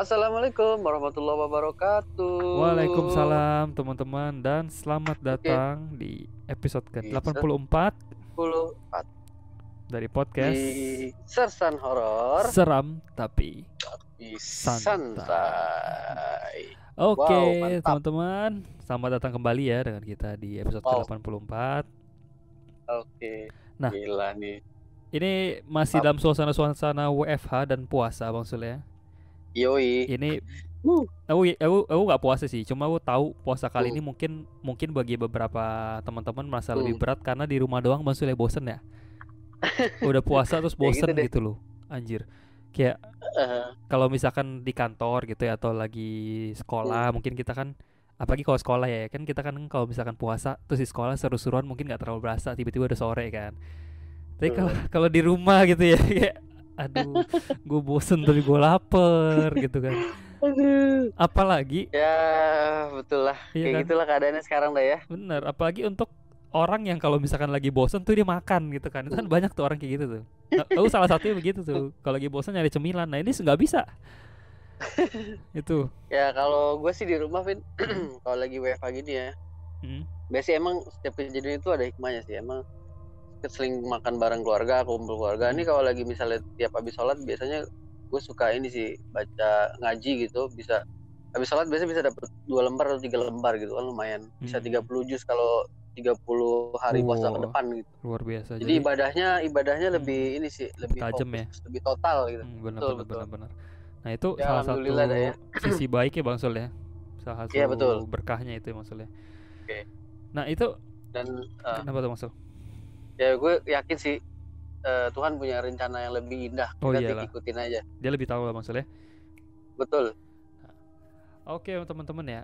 Assalamualaikum warahmatullahi wabarakatuh. Waalaikumsalam teman-teman dan selamat Oke, datang di episode di ke-84 10 dari di podcast Sersan Horor Seram Tapi di Santai. Santai. Wow, Oke mantap. teman-teman, selamat datang kembali ya dengan kita di episode Wow, ke-84. oke. Nah, Gila nih. ini masih Mantap. dalam suasana WFH dan puasa Bang Sul ya. Yoi. Ini Uh, aku nggak puasa sih, cuma aku tahu puasa kali uh, ini mungkin bagi beberapa teman-teman merasa lebih uh. berat karena di rumah doang Bang Sul ya, bosen ya. Udah puasa terus Ya gitu bosen deh. gitu loh, anjir. Kayak Eh, kalau misalkan di kantor gitu ya atau lagi uh, sekolah, mungkin kita kan apalagi kalau sekolah ya kan, kita kan kalau misalkan puasa terus di sekolah seru-seruan mungkin nggak terlalu berasa, tiba-tiba udah sore kan. Tapi kalau uh. kalau di rumah gitu ya kayak aduh, gue bosen tapi gue lapar gitu kan. Aduh. Apalagi Ya, betul lah. iya Kayak kan, gitulah keadaannya sekarang dah ya. bener, apalagi untuk orang yang kalau misalkan lagi bosen tuh dia makan gitu kan. Itu kan Uh. banyak tuh orang kayak gitu tuh. Nah, aku salah satunya begitu tuh, kalau lagi bosen nyari cemilan. Nah ini nggak bisa itu. Ya kalau gue sih di rumah, Vin, Hmm? kalau lagi WFH gini ya, Hmm? biasanya emang setiap kejadian itu ada hikmahnya sih. Emang sering makan bareng keluarga, kumpul keluarga. Ini Hmm? kalau lagi misalnya tiap habis sholat, biasanya gue suka ini sih, baca ngaji gitu. Bisa habis sholat biasanya bisa dapat 2 lembar atau 3 lembar gitu kan, lumayan. Bisa Hmm. 30 juz kalau 30 hari puasa ke Wow, depan gitu. luar biasa. Jadi Jadi ibadahnya hmm, lebih ini sih, lebih lebih tajam fokus, ya. lebih total gitu. Benar Betul benar betul. benar benar. Nah itu Ya salah alhamdulillah dah ya. satu sisi baiknya Bang Sul ya. Salah Iya satu betul. berkahnya itu Bang Sul ya. Oke. Nah itu Dan kenapa tuh Bang Sul? ya gue yakin sih, Tuhan punya rencana yang lebih indah. Oh Kita iyalah, ikutin aja. dia lebih tahu lah Bang Sul ya. Betul. Oke teman-teman ya.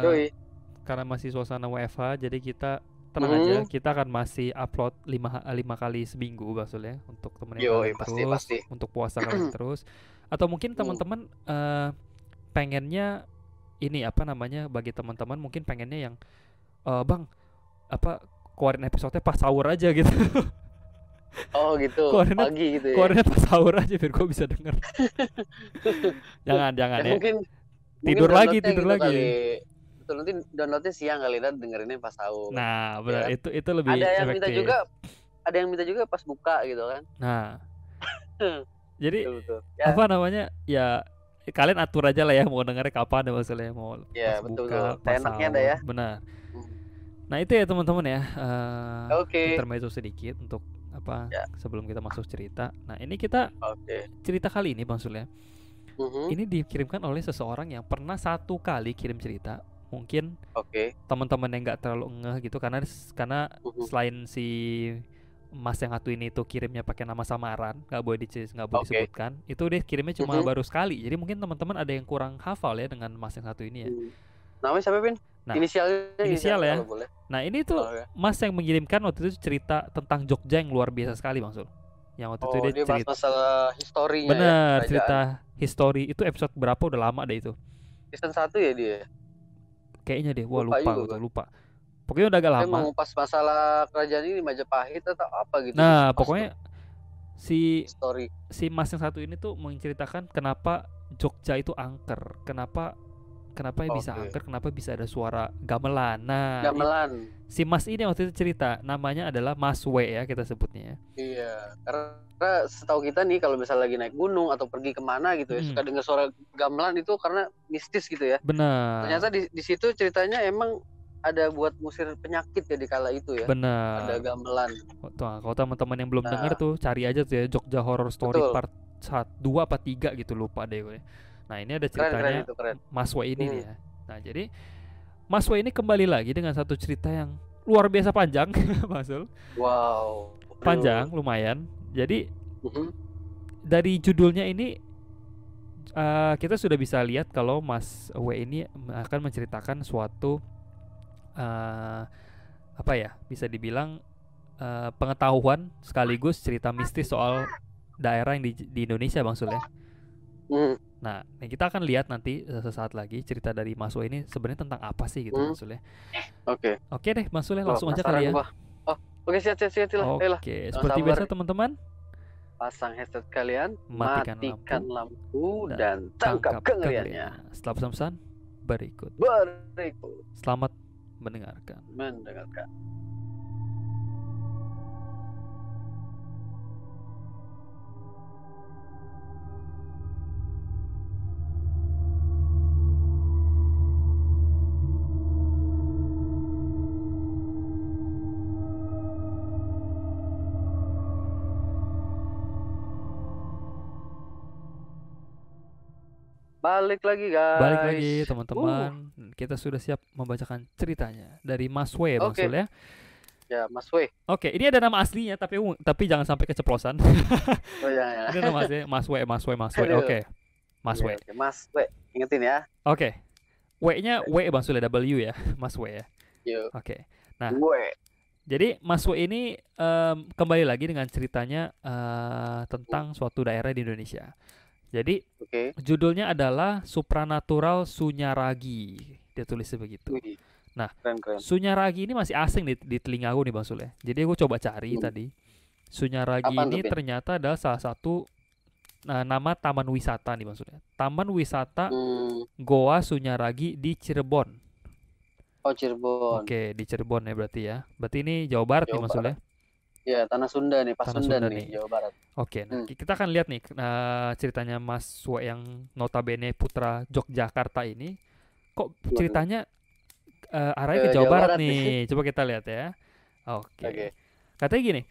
Yoi. Karena masih suasana WFH, jadi kita tenang aja, Hmm. kita akan masih upload 5 kali seminggu Bang Sul ya, untuk temenin Yoi, kalian pasti terus, pasti. untuk puasa kalian terus. Atau mungkin Hmm. teman-teman pengennya ini apa namanya, bagi teman-teman mungkin pengennya yang Bang apa keluarin episode pas sahur aja gitu. Oh gitu, keluarinnya pagi gitu ya. keluarinnya pas sahur aja biar gue bisa denger. jangan Ya ya, mungkin tidur lagi downloadnya tidur gitu kali. lagi. Betul, nanti downloadnya siang kali, dan dengerinnya pas sahur, Nah ya benar, kan? itu lebih Ada yang minta efektif. juga, pas buka gitu kan. Nah jadi Betul betul. Ya, apa namanya ya, kalian atur aja lah ya mau dengernya kapan ya, maksudnya mau pas ya betul betul. buka pas Seenaknya dah sahur, ya. benar. Hmm. Nah itu ya teman-teman ya, Oke. intermezzo sedikit untuk apa Ya, sebelum kita masuk cerita. Nah ini kita oke. cerita kali ini Bang Sul ya, Mhm. ini dikirimkan oleh seseorang yang pernah satu kali kirim cerita. Mungkin Oke. teman-teman yang nggak terlalu ngeh gitu, karena Mhm. selain si Mas yang satu ini tuh kirimnya pakai nama samaran, nggak boleh Oke. disebutkan. Itu dia kirimnya cuma Mhm. baru sekali. Jadi mungkin teman-teman ada yang kurang hafal ya dengan Mas yang satu ini ya. Hmm. Namanya siapa, Pin? Nah, Inisialnya inisial ya. kalau boleh. Nah, ini tuh Oh ya. Mas yang mengirimkan waktu itu cerita tentang Jogja yang luar biasa sekali, Bang Sul. Yang waktu itu Oh, dia dia bahas cerita, masalah historinya ya, bener, kerajaan. cerita history. Itu episode berapa, udah lama deh itu. Season 1 ya dia. Kayaknya deh, wah Lupa lupa juga gue tuh, gua. lupa. Pokoknya udah agak Dia lama. mengupas masalah kerajaan ini, Majapahit atau apa gitu, Nah, dikupas tuh pokoknya si story. si Mas yang satu ini tuh menceritakan kenapa Jogja itu angker, kenapa kenapa bisa Oke. angker, kenapa bisa ada suara gamelan. Nah, Gamelan. si Mas ini waktu itu cerita, namanya adalah Mas W ya kita sebutnya. Iya, karena setahu kita nih kalau misalnya lagi naik gunung atau pergi kemana gitu ya, Hmm, suka dengar suara gamelan itu karena mistis gitu ya. Ternyata benar, di situ ceritanya emang ada buat musir penyakit ya di kala itu ya. Ada benar. gamelan. Tuh, kalau teman-teman yang belum denger Nah, tuh cari aja tuh ya, Jogja Horror Story betul. part 1, 2 apa 3 gitu, lupa deh gue. Nah, ini ada Keren ceritanya itu, keren. Mas W ini nih Hmm. ya. Nah, jadi Mas W ini kembali lagi dengan satu cerita yang luar biasa panjang, Mas Sul. Wow. Panjang, Aduh. lumayan. Jadi Mhm. dari judulnya ini kita sudah bisa lihat kalau Mas W ini akan menceritakan suatu eh, apa ya, bisa dibilang pengetahuan sekaligus cerita mistis soal daerah yang di Indonesia, Bang Sul ya. Hmm. Nah, kita akan lihat nanti sesaat lagi cerita dari Mas W ini sebenarnya tentang apa sih gitu, Hmm. Mas Sul ya. Oke. Oke deh, Mas Sul ya, Wah, langsung aja penasaran kali ya. gua. Oh, oke, siap lah. Ayolah. Oke, seperti Sabar. biasa teman-teman, Pasang headset kalian, Matikan matikan lampu, dan dan tangkap kengeriannya. Setelah pesan-pesan berikut. Berikut Selamat mendengarkan. mendengarkan. Balik lagi Balik guys. lagi teman-teman, kita sudah siap membacakan ceritanya dari Mas W, Bang Oke. Sul ya. Ya, Mas W. Oke, ini ada nama aslinya tapi jangan sampai keceplosan. Oh ya, Ini nama aslinya Mas W. Aduh. Oke. Mas W. Oke, Mas W. Ingetin ya. Oke. W-nya W Bang Sul ya, W ya, Mas W ya. Yuk. Oke. Nah, W. jadi Mas W ini kembali lagi dengan ceritanya tentang suatu daerah di Indonesia. Jadi Oke. judulnya adalah Supranatural Sunyaragi. Dia tulisnya begitu. Wih, Nah, keren. Sunyaragi ini masih asing di telinga aku nih Bang Sul ya. Jadi aku coba cari tadi. Sunyaragi Apaan ini tuh, Bin? ternyata adalah salah satu nama taman wisata nih Bang Sul ya. Taman wisata Goa Sunyaragi di Cirebon. Oh, Cirebon. Oke, di Cirebon ya berarti ya. Berarti ini Jawa Barat nih Jawa Bang Sul ya. Ya, Tanah Sunda nih, pas Tanah Sunda Sunda nih, nih. Jawa Barat. Oke, nah kita akan lihat nih ceritanya Mas W yang notabene putra Yogyakarta ini. Kok ceritanya arahnya ke Jawa Barat nih. Coba kita lihat ya. Oke. Katanya gini.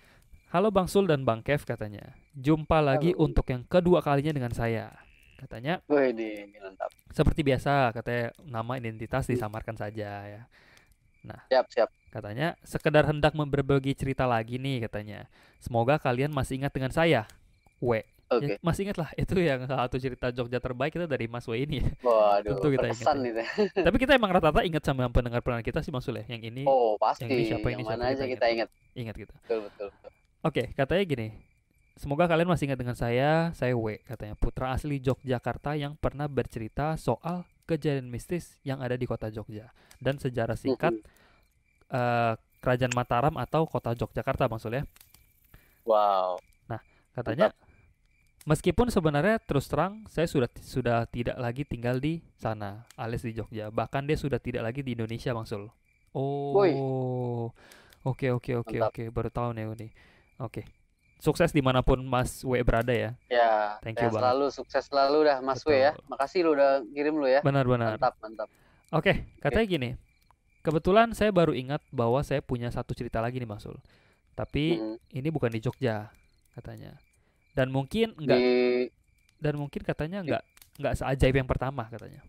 Halo Bang Sul dan Bang Kev katanya. Jumpa lagi untuk yang kedua kalinya dengan saya. Katanya. Wih, mantap. Seperti biasa, katanya nama identitas disamarkan saja ya. Nah, siap. Katanya sekedar hendak berbagi cerita lagi nih katanya. Semoga kalian masih ingat dengan saya. W. Oke. Ya, masih ingat lah, itu yang satu cerita Jogja terbaik kita dari Mas W ini ya. Waduh, tentu kita ingat. Ya. Tapi kita emang rata-rata ingat sama pendengar-pendengar kita sih Mas W ya. Yang ini. Oh, pasti. Yang ini siapa yang mana aja kita ingat. Ingat kita. Betul. Oke, katanya gini. Semoga kalian masih ingat dengan saya W katanya, putra asli Yogyakarta yang pernah bercerita soal kejadian mistis yang ada di kota Jogja dan sejarah singkat Kerajaan Mataram atau kota Yogyakarta Bang Sul ya. Wow. Nah, katanya meskipun sebenarnya terus terang saya sudah tidak lagi tinggal di sana alias di Jogja, bahkan dia sudah tidak lagi di Indonesia Bang Sul. Oh. Oke, baru tahu nih ini. Oke. Sukses dimanapun Mas W berada ya. Ya, thank you banget. Selalu sukses selalu dah Mas W ya. Makasih lu udah kirim lu ya. Benar. Mantap. Oke, katanya gini. Kebetulan saya baru ingat bahwa saya punya satu cerita lagi nih Mas Sul. Tapi ini bukan di Jogja katanya. Dan mungkin katanya enggak seajaib yang pertama katanya.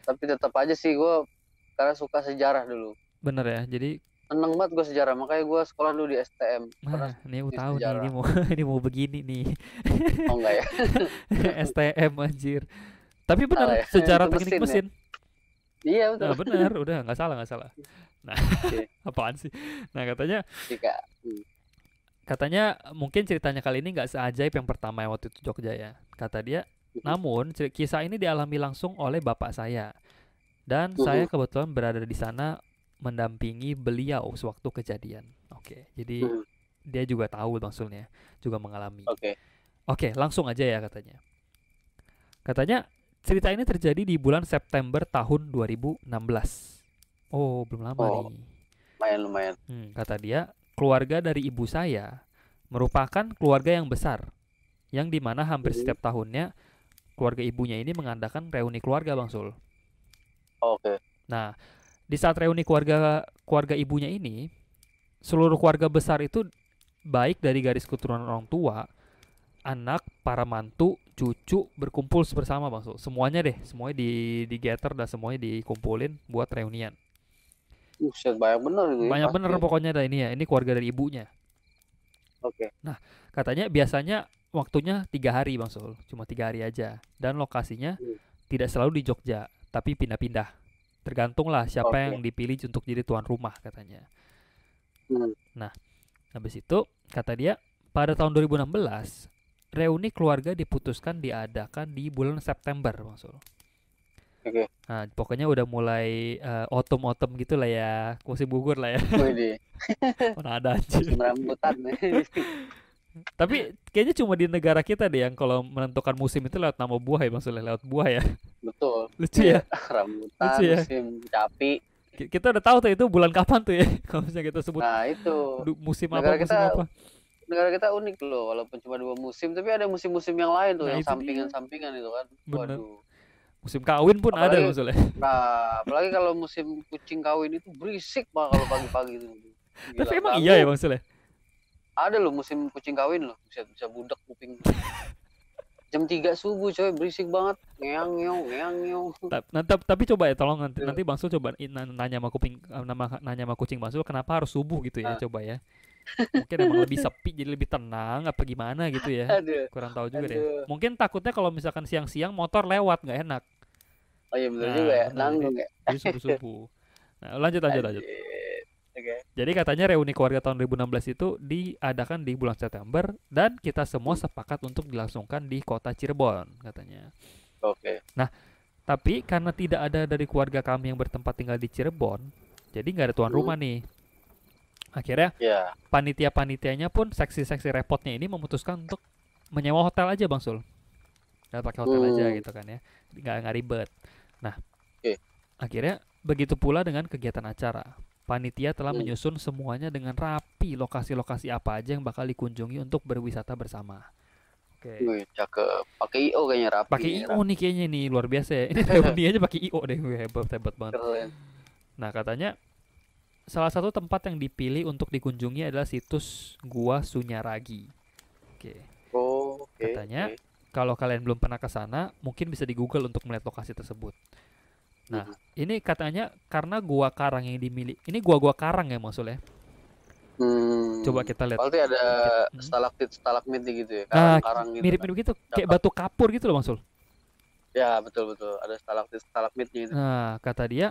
Tapi tetap aja sih gue karena suka sejarah dulu. Bener ya. Jadi seneng banget gue sejarah, makanya gue sekolah dulu di STM. Ini tahu nih, ini mau begini nih. Oh enggak ya? STM anjir. Tapi benar sejarah teknik mesin. Iya betul. Nah, benar, udah nggak salah. Nah, apaan sih? Nah katanya mungkin ceritanya kali ini nggak seajaib yang pertama yang waktu itu Jogja ya. Kata dia. Namun kisah ini dialami langsung oleh bapak saya dan saya kebetulan berada di sana mendampingi beliau sewaktu kejadian. Oke, jadi dia juga tahu maksudnya, juga mengalami. Oke, langsung aja ya katanya. Katanya cerita ini terjadi di bulan September tahun 2016. Oh, belum lama nih. Lumayan. Kata dia, keluarga dari ibu saya merupakan keluarga yang besar, yang dimana hampir setiap tahunnya keluarga ibunya ini mengadakan reuni keluarga Bang Sul. Oke. Nah, di saat reuni keluarga ibunya ini, seluruh keluarga besar itu baik dari garis keturunan orang tua, anak, para mantu, cucu berkumpul bersama Bang Sul. Semuanya digather dan semuanya dikumpulin buat reunian. Banyak bener gitu. Banyak bener pokoknya ada ini ya. Ini keluarga dari ibunya. Oke. Nah, katanya biasanya waktunya 3 hari Bang Sul, cuma 3 hari aja. Dan lokasinya tidak selalu di Jogja, tapi pindah-pindah. Tergantunglah siapa yang dipilih untuk jadi tuan rumah katanya. Nah, habis itu kata dia pada tahun 2016 reuni keluarga diputuskan diadakan di bulan September Bang Sul. Nah, pokoknya udah mulai autumn gitu lah ya, musim gugur lah ya. Wih, mana ada aja. Musim rambutan. Tapi kayaknya cuma di negara kita deh yang kalau menentukan musim itu lewat nama buah ya, maksudnya lewat buah ya. Betul. Lucu Iya, ya, rambutan, lucu ya. musim capi. Kita udah tahu tuh itu bulan kapan tuh ya. Kalau misalnya kita sebut Nah, itu musim apa, negara musim kita apa. negara kita unik loh, walaupun cuma 2 musim, tapi ada musim-musim yang lain tuh, Nah yang itu dia, sampingan-sampingan itu kan. bener. Waduh. Musim kawin pun ada Apalagi, maksudnya. apalagi kalau musim kucing kawin itu berisik banget kalau pagi-pagi itu. Tapi Gila, emang iya ya ganggu. maksudnya. Ada loh musim kucing kawin loh, bisa budak kuping. Jam 3 subuh coy, berisik banget. Ngeang ngeong, ngeang ngeong. Tapi coba ya tolong nanti Gitu. nanti Bang Sul coba nanya sama kuping nanya sama kucing Bang Sul kenapa harus subuh gitu ya, Nah, coba ya. Mungkin emang lebih sepi jadi lebih tenang apa gimana gitu ya. aduh, Kurang tahu juga deh. aduh. Mungkin takutnya kalau misalkan siang-siang motor lewat nggak enak. Oh iya bener juga Nah, ya, benar. Jadi nanggung ya. subuh-subuh. Nah, lanjut. Anjir. Oke. Jadi katanya reuni keluarga tahun 2016 itu diadakan di bulan September dan kita semua Hmm, sepakat untuk dilangsungkan di kota Cirebon katanya. Oke. Nah, tapi karena tidak ada dari keluarga kami yang bertempat tinggal di Cirebon, jadi nggak ada tuan Hmm, rumah nih. Akhirnya ya. panitia-panitianya pun seksi-seksi repotnya ini memutuskan untuk menyewa hotel aja Bang Sul. Nggak pakai hotel aja Hmm, gitu kan ya. Nggak ribet. Nah, oke. akhirnya begitu pula dengan kegiatan acara. Panitia telah Hmm. menyusun semuanya dengan rapi lokasi-lokasi apa aja yang bakal dikunjungi untuk berwisata bersama. Oke. Wih, cakep. Pakai IO kayaknya rapi Pakai nih, IO rapi. nih kayaknya nih luar biasa ya. Ini reuni aja pakai IO deh, gue hebat hebat banget. Keren. Nah, katanya salah satu tempat yang dipilih untuk dikunjungi adalah situs Gua Sunyaragi. Oke. Oh, oke, Katanya oke. kalau kalian belum pernah ke sana, mungkin bisa di Google untuk melihat lokasi tersebut. Nah, Hmm. ini katanya karena gua karang yang dimiliki, ini gua karang ya maksudnya. Coba Hmm. kita lihat. Berarti ada Hmm. stalaktit, stalagmit gitu ya, Nah, karang-karang gitu kan. mirip-mirip gitu, kayak Cakep. batu kapur gitu loh, Mas Sul. Ya, betul betul. Ada stalaktit, stalagmitnya itu. Nah, kata dia,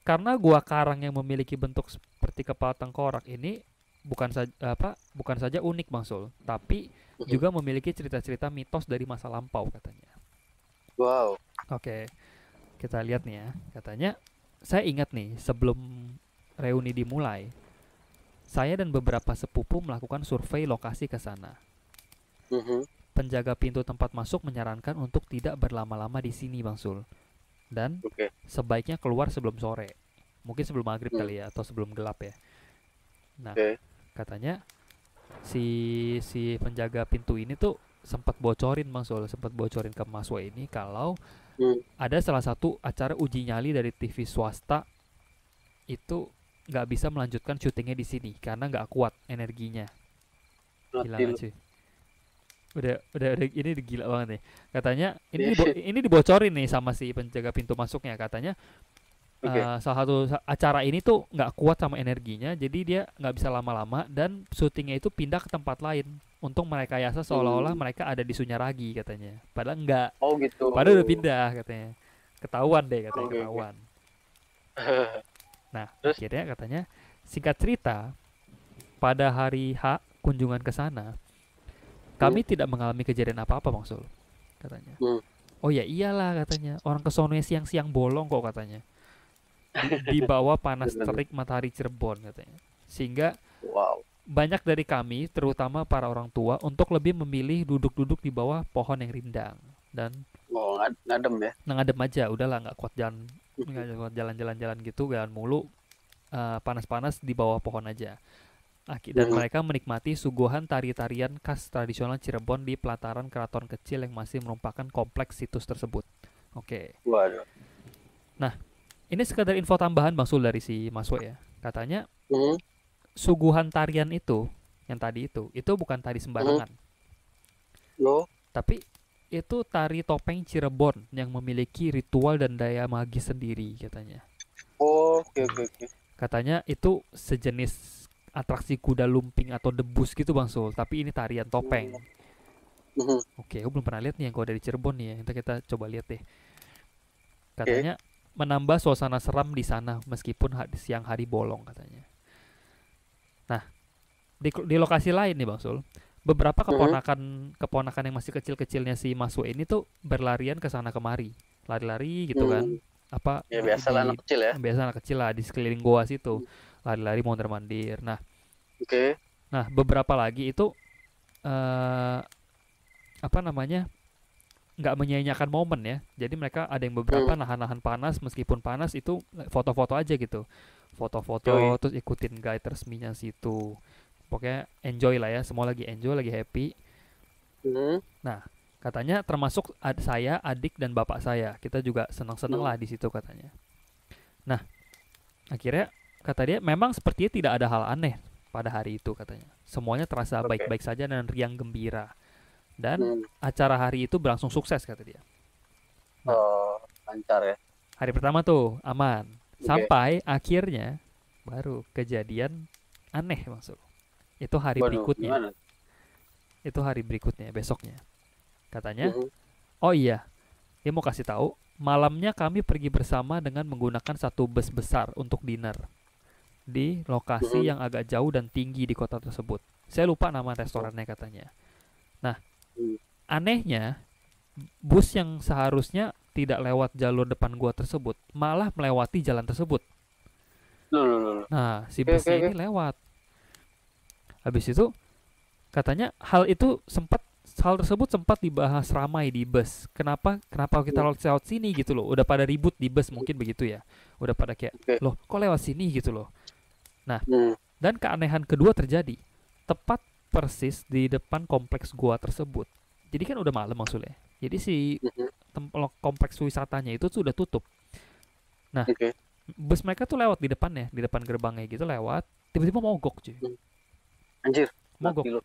karena gua karang yang memiliki bentuk seperti kepala tengkorak ini bukan saja unik, Bang Sul, tapi Hmm. juga memiliki cerita-cerita mitos dari masa lampau katanya. Wow. Oke, kita lihat nih ya. Katanya, saya ingat nih sebelum reuni dimulai, saya dan beberapa sepupu melakukan survei lokasi ke sana. Mhm. Penjaga pintu tempat masuk menyarankan untuk tidak berlama-lama di sini, Bang Sul. Dan Oke. sebaiknya keluar sebelum sore. Mungkin sebelum maghrib Hmm. kali ya, atau sebelum gelap ya. Nah, Oke. katanya si si penjaga pintu ini tuh sempat bocorin, Bang Sul, sempat bocorin ke Mas W ini kalau Hmm. ada salah satu acara uji nyali dari TV swasta itu nggak bisa melanjutkan syutingnya di sini karena nggak kuat energinya. Gila Mati nggak lu. sih? Udah ini gila banget nih. Katanya Iya. ini dibocorin nih sama si penjaga pintu masuknya. Katanya Oke. salah satu acara ini tuh nggak kuat sama energinya, jadi dia nggak bisa lama-lama dan syutingnya itu pindah ke tempat lain untuk merekayasa seolah-olah Hmm. mereka ada di Sunyaragi katanya. Padahal enggak. Oh gitu. Padahal udah pindah katanya. Ketahuan deh katanya, Oke, oke. ketahuan. Nah, Terus? akhirnya katanya singkat cerita, pada hari H kunjungan ke sana, Hmm. kami tidak mengalami kejadian apa-apa, Bang Sul, katanya. Hmm. Oh ya iyalah katanya, orang kesono siang-siang bolong kok katanya. Di bawah panas Bener. terik matahari Cirebon katanya. Sehingga Wow. banyak dari kami, terutama para orang tua, untuk lebih memilih duduk-duduk di bawah pohon yang rindang dan Oh, ngadem ya. ngadem aja, udahlah nggak kuat jalan-jalan gitu, jalan mulu, panas-panas di bawah pohon aja. Dan Mhm. mereka menikmati suguhan tari-tarian khas tradisional Cirebon di pelataran keraton kecil yang masih merupakan kompleks situs tersebut. Oke. Waduh. Nah, ini sekadar info tambahan Bang Sul dari si Maswe ya. Katanya Mhm. suguhan tarian itu yang tadi itu bukan tari Mhm. sembarangan, Lo. tapi itu tari topeng Cirebon yang memiliki ritual dan daya magis sendiri katanya. Oh, oke, oke, oke. Katanya itu sejenis atraksi kuda lumping atau debus gitu Bang Sul, tapi ini tarian topeng. Mhm. Oke, aku belum pernah lihat nih yang kalau dari Cirebon nih ya. Kita coba lihat deh. Oke. Katanya menambah suasana seram di sana meskipun siang hari bolong katanya. Nah, di lokasi lain nih Bang Sul, beberapa Mhm. keponakan yang masih kecil-kecilnya si Maswe ini tuh berlarian ke sana kemari, lari-lari gitu kan. Hmm. Apa Ya biasa lah anak kecil ya. biasa anak kecil lah di sekeliling goa situ, lari-lari mondar-mandir. Oke. Nah beberapa lagi itu eh apa namanya, nggak menyia-nyiakan momen ya. Jadi mereka ada yang beberapa nahan-nahan panas, meskipun panas itu foto-foto aja gitu. Foto-foto Yoi. terus ikutin guide resminya situ. Pokoknya enjoy lah ya, semua lagi enjoy, lagi happy. Hmm. Nah, katanya termasuk saya, adik dan bapak saya. Kita juga senang-senang lah di situ katanya. Nah, akhirnya kata dia memang sepertinya tidak ada hal aneh pada hari itu katanya. Semuanya terasa Oke. baik-baik saja dan riang gembira. Dan Hmm. acara hari itu berlangsung sukses kata dia. Nah, Oh, lancar ya. hari pertama tuh aman. Oke. Sampai akhirnya baru kejadian aneh maksud. Itu hari Waduh, berikutnya. gimana? Itu hari berikutnya, besoknya. Katanya, Mhm. oh iya, dia mau kasih tahu, malamnya kami pergi bersama dengan menggunakan satu bus besar untuk dinner di lokasi Mhm. yang agak jauh dan tinggi di kota tersebut. Saya lupa nama restorannya katanya. Nah, Hmm. anehnya bus yang seharusnya tidak lewat jalur depan gua tersebut malah melewati jalan tersebut. Loh, loh, loh, loh. Nah, si Oke, oke, busnya oke. ini lewat. Habis itu katanya hal tersebut sempat dibahas ramai di bus. Kenapa kita Hmm. lewat sini gitu loh. Udah pada ribut di bus mungkin begitu ya. Udah pada kayak, Oke. loh kok lewat sini gitu loh. Nah, Hmm. dan keanehan kedua terjadi tepat persis di depan kompleks gua tersebut. Jadi kan udah malam maksudnya. Jadi si Mhm. kompleks wisatanya itu sudah tutup. Nah, Oke. bus mereka tuh lewat di depannya, di depan gerbangnya gitu lewat, tiba-tiba mogok cuy. Hmm. Anjir, Mogok mati lo.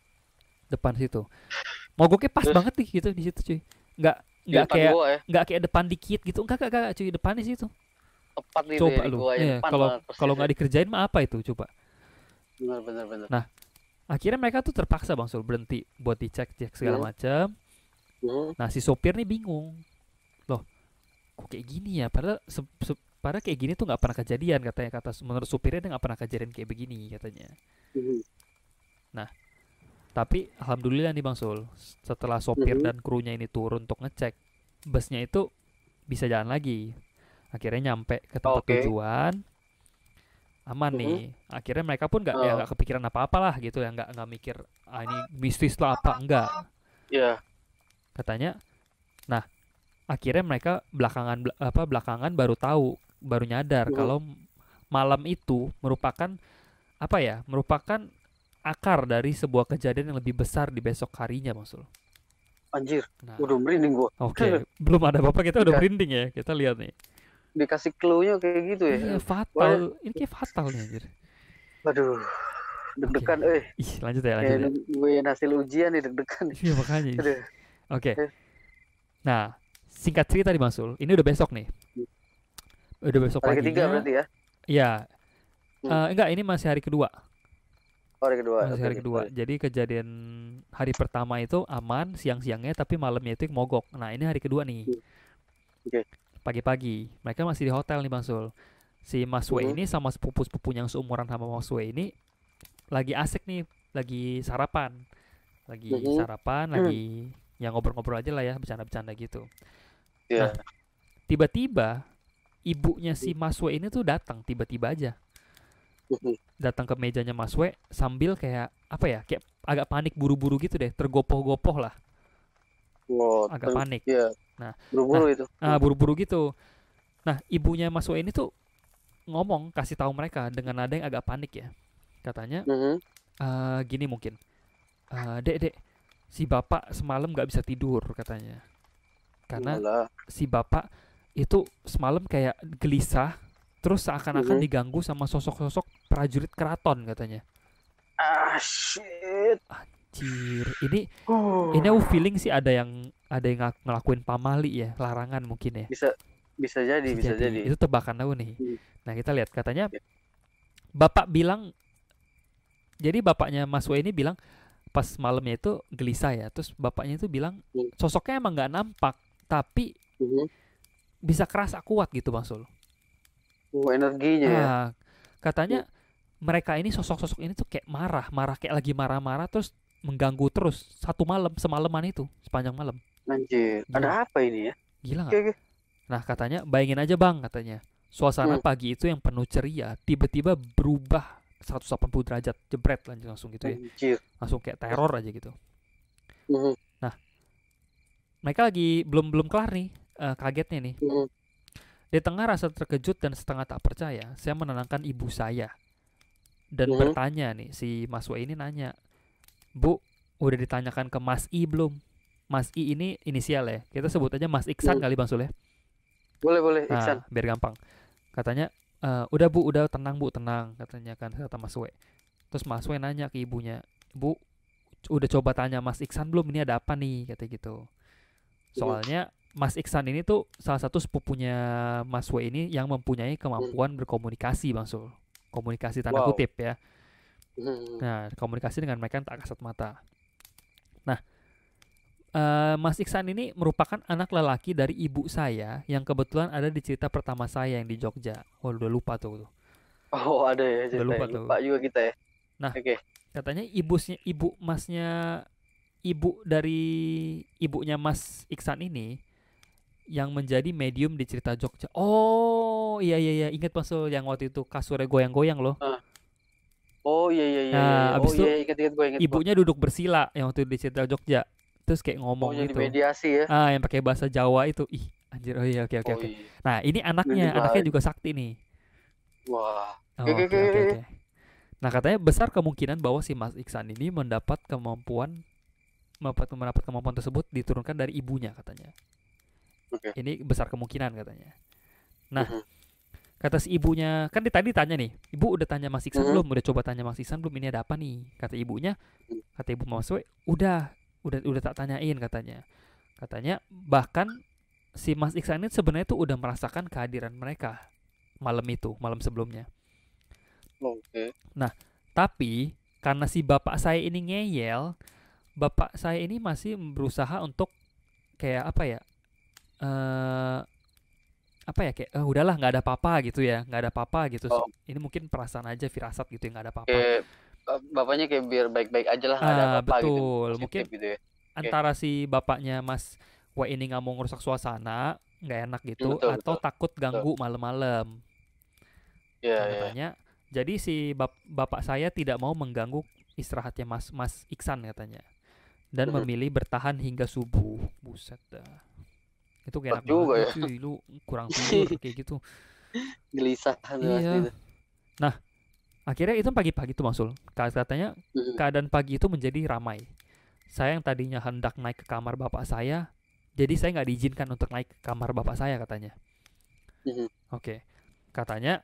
depan situ. Mogoknya pas Terus banget nih gitu di situ cuy. Nggak di nggak depan kayak gua ya, nggak kayak depan dikit gitu. Enggak cuy, depan di situ. tepat gitu ya Coba di lu. gua ya, Iya, depan kalau banget kalau persis ya. nggak dikerjain mah apa itu coba. Bener, bener, bener. Nah, akhirnya mereka tuh terpaksa Bang Sul berhenti buat dicek-cek segala Hmm. macam. Hmm. Nah, si sopir nih bingung. Loh, kok kayak gini ya? Padahal kayak gini tuh nggak pernah kejadian katanya, menurut supirnya dia nggak pernah kejadian kayak begini katanya. Mhm. Nah, tapi alhamdulillah nih Bang Sul, setelah sopir Mhm. dan krunya ini turun untuk ngecek, busnya itu bisa jalan lagi. Akhirnya nyampe ke tempat Oke. tujuan, aman Mhm. nih. Akhirnya mereka pun Oh, nggak kepikiran apa-apa lah gitu ya, nggak mikir ini mistis lah apa enggak ya. katanya. Nah, akhirnya mereka belakangan baru nyadar Mhm. kalau malam itu merupakan apa ya, merupakan akar dari sebuah kejadian yang lebih besar di besok harinya maksud. Anjir, Nah, udah merinding gua. oke, belum ada apa-apa kita udah Dikas- merinding ya. Kita lihat nih. Dikasih clue-nya kayak gitu ya. Iya, Gua, fatal. Ini kayak fatal nih anjir. aduh, Oke. deg-degan, Ih, lanjut ya. kayak nungguin hasil ujian nih, deg-degan nih. Iya, makanya. Aduh. Oke. Nah, singkat cerita di Masul, ini udah besok nih. Udah besok Hari ketiga paginya. berarti ya? Iya. Hmm. Enggak, ini masih hari kedua. Hari kedua. Masih Oke, hari oke, kedua. sorry. Jadi kejadian hari pertama itu aman siang-siangnya, tapi malamnya itu mogok. Nah, ini hari kedua nih. Oke. Pagi-pagi. Mereka masih di hotel nih Bang Sul. Si Mas W Mhm. ini sama sepupu-sepupu yang seumuran sama Mas W ini lagi asik nih, lagi sarapan. Lagi Mhm. sarapan, lagi ya ngobrol-ngobrol aja lah ya, bercanda-bercanda gitu. Iya. Nah, tiba-tiba ibunya si Mas W ini tuh datang tiba-tiba aja. Mhm. Datang ke mejanya Mas W sambil kayak apa ya? Kayak agak panik buru-buru gitu deh, tergopoh-gopoh lah, Wow, agak panik. iya. Nah, Buru-buru itu. buru-buru gitu. Nah, ibunya Mas W ini tuh ngomong kasih tahu mereka dengan nada yang agak panik ya. Katanya, Mhm. gini mungkin, dek, si bapak semalam nggak bisa tidur katanya, karena Walah. si bapak itu semalam kayak gelisah, terus seakan-akan Mhm. diganggu sama sosok-sosok prajurit keraton katanya. Ah, shit. Anjir, ini aku feeling sih ada yang ngelakuin pamali ya, larangan mungkin ya. Bisa jadi, bisa jadi. Itu tebakan aku nih. Hmm. Nah, kita lihat katanya Oke. bapak bilang, jadi bapaknya Mas W ini bilang pas malamnya itu gelisah ya, terus bapaknya itu bilang sosoknya emang nggak nampak, tapi Mhm. bisa kerasa kuat gitu Bang Sul. Energinya ya. Katanya mereka ini sosok-sosok ini tuh kayak marah kayak lagi marah-marah, terus mengganggu terus semalaman itu sepanjang malam. Anjir, Gila. ada apa ini ya? Gila Oke, nggak? oke. Nah, katanya bayangin aja Bang, katanya suasana pagi itu yang penuh ceria tiba-tiba berubah 180 derajat, jebret langsung gitu ya. Anjir. Langsung kayak teror aja gitu. Mhm. Nah, mereka lagi belum kelar nih kagetnya nih. Mhm. Di tengah rasa terkejut dan setengah tak percaya, saya menenangkan ibu saya dan Mhm. bertanya nih, si Mas W ini nanya, Bu, udah ditanyakan ke Mas I belum? Mas I ini inisial ya, kita sebut aja Mas Iksan Mhm. kali Bang Sul ya. Boleh boleh Iksan. Nah, biar gampang. Katanya, udah Bu, udah tenang Bu, tenang, katanya kan kata Mas W. Terus Mas W nanya ke ibunya, Bu, udah coba tanya Mas Iksan belum? Ini ada apa nih? Kata gitu. Mhm. Soalnya Mas Iksan ini tuh salah satu sepupunya Mas W ini yang mempunyai Mhm. kemampuan berkomunikasi, Bang Sul. Komunikasi tanda Wow. kutip ya. Mhm. Nah, komunikasi dengan mereka yang tak kasat mata. Nah, Mas Iksan ini merupakan anak lelaki dari ibu saya yang kebetulan ada di cerita pertama saya yang di Jogja. Oh, udah lupa tuh. Oh, ada ya Udah lupa ceritanya. tuh. Lupa juga kita ya. Nah, Oke. katanya ibu masnya ibu dari ibunya Mas Iksan ini yang menjadi medium di cerita Jogja. Oh, iya, ingat Mas Sul, yang waktu itu kasurnya goyang-goyang loh. Ah. Oh iya iya iya iya iya. Nah, Oh abis itu iya ingat ibunya duduk bersila yang waktu di cerita Jogja. Terus kayak Oh ngomong jadi gitu. mediasi ya. Yang pakai bahasa Jawa itu. Ih, anjir. Oh iya, oke. Oh iya. Nah, ini Ini anaknya bahaya. juga sakti nih. Wah. Oke Oh, oke oke. oke. Nah, katanya besar kemungkinan bahwa si Mas Iksan ini mendapat kemampuan tersebut diturunkan dari ibunya katanya. Oke. Ini besar kemungkinan katanya. Nah, Mhm. kata si ibunya, kan tadi tanya nih, ibu udah tanya Mas Iksan Mhm. belum? Udah coba tanya Mas Iksan belum? Ini ada apa nih? Kata ibunya, Mhm. kata ibu Mas W, udah tak tanyain katanya. Katanya bahkan si Mas Iksan ini sebenarnya tuh udah merasakan kehadiran mereka malam sebelumnya. Oke. Nah, tapi karena si bapak saya ini ngeyel, bapak saya ini masih berusaha untuk kayak apa ya? eh kayak udahlah nggak ada apa-apa gitu ya, nggak ada apa-apa gitu. Oh, Ini mungkin perasaan aja firasat gitu ya, nggak ada apa-apa. kayak bapaknya kayak biar baik-baik aja lah nggak ada apa-apa gitu Betul, positif mungkin gitu ya. Oke. antara si bapaknya Mas W ini nggak mau ngerusak suasana, nggak enak gitu, Betul atau betul takut betul. ganggu malam-malam. Iya Nah, iya. katanya jadi si bapak saya tidak mau mengganggu istirahatnya Mas Iksan katanya, dan Mhm. memilih bertahan hingga subuh. Buset dah. Itu Kuat gak enak banget juga tuh ya. cuy, lu kurang tidur kayak gitu. Gelisah tuh asli Iya. tuh. Nah, akhirnya itu pagi-pagi tuh Masul. Katanya Mhm. keadaan pagi itu menjadi ramai. Saya yang tadinya hendak naik ke kamar bapak saya, jadi saya nggak diizinkan untuk naik ke kamar bapak saya katanya. Mhm. Oke, katanya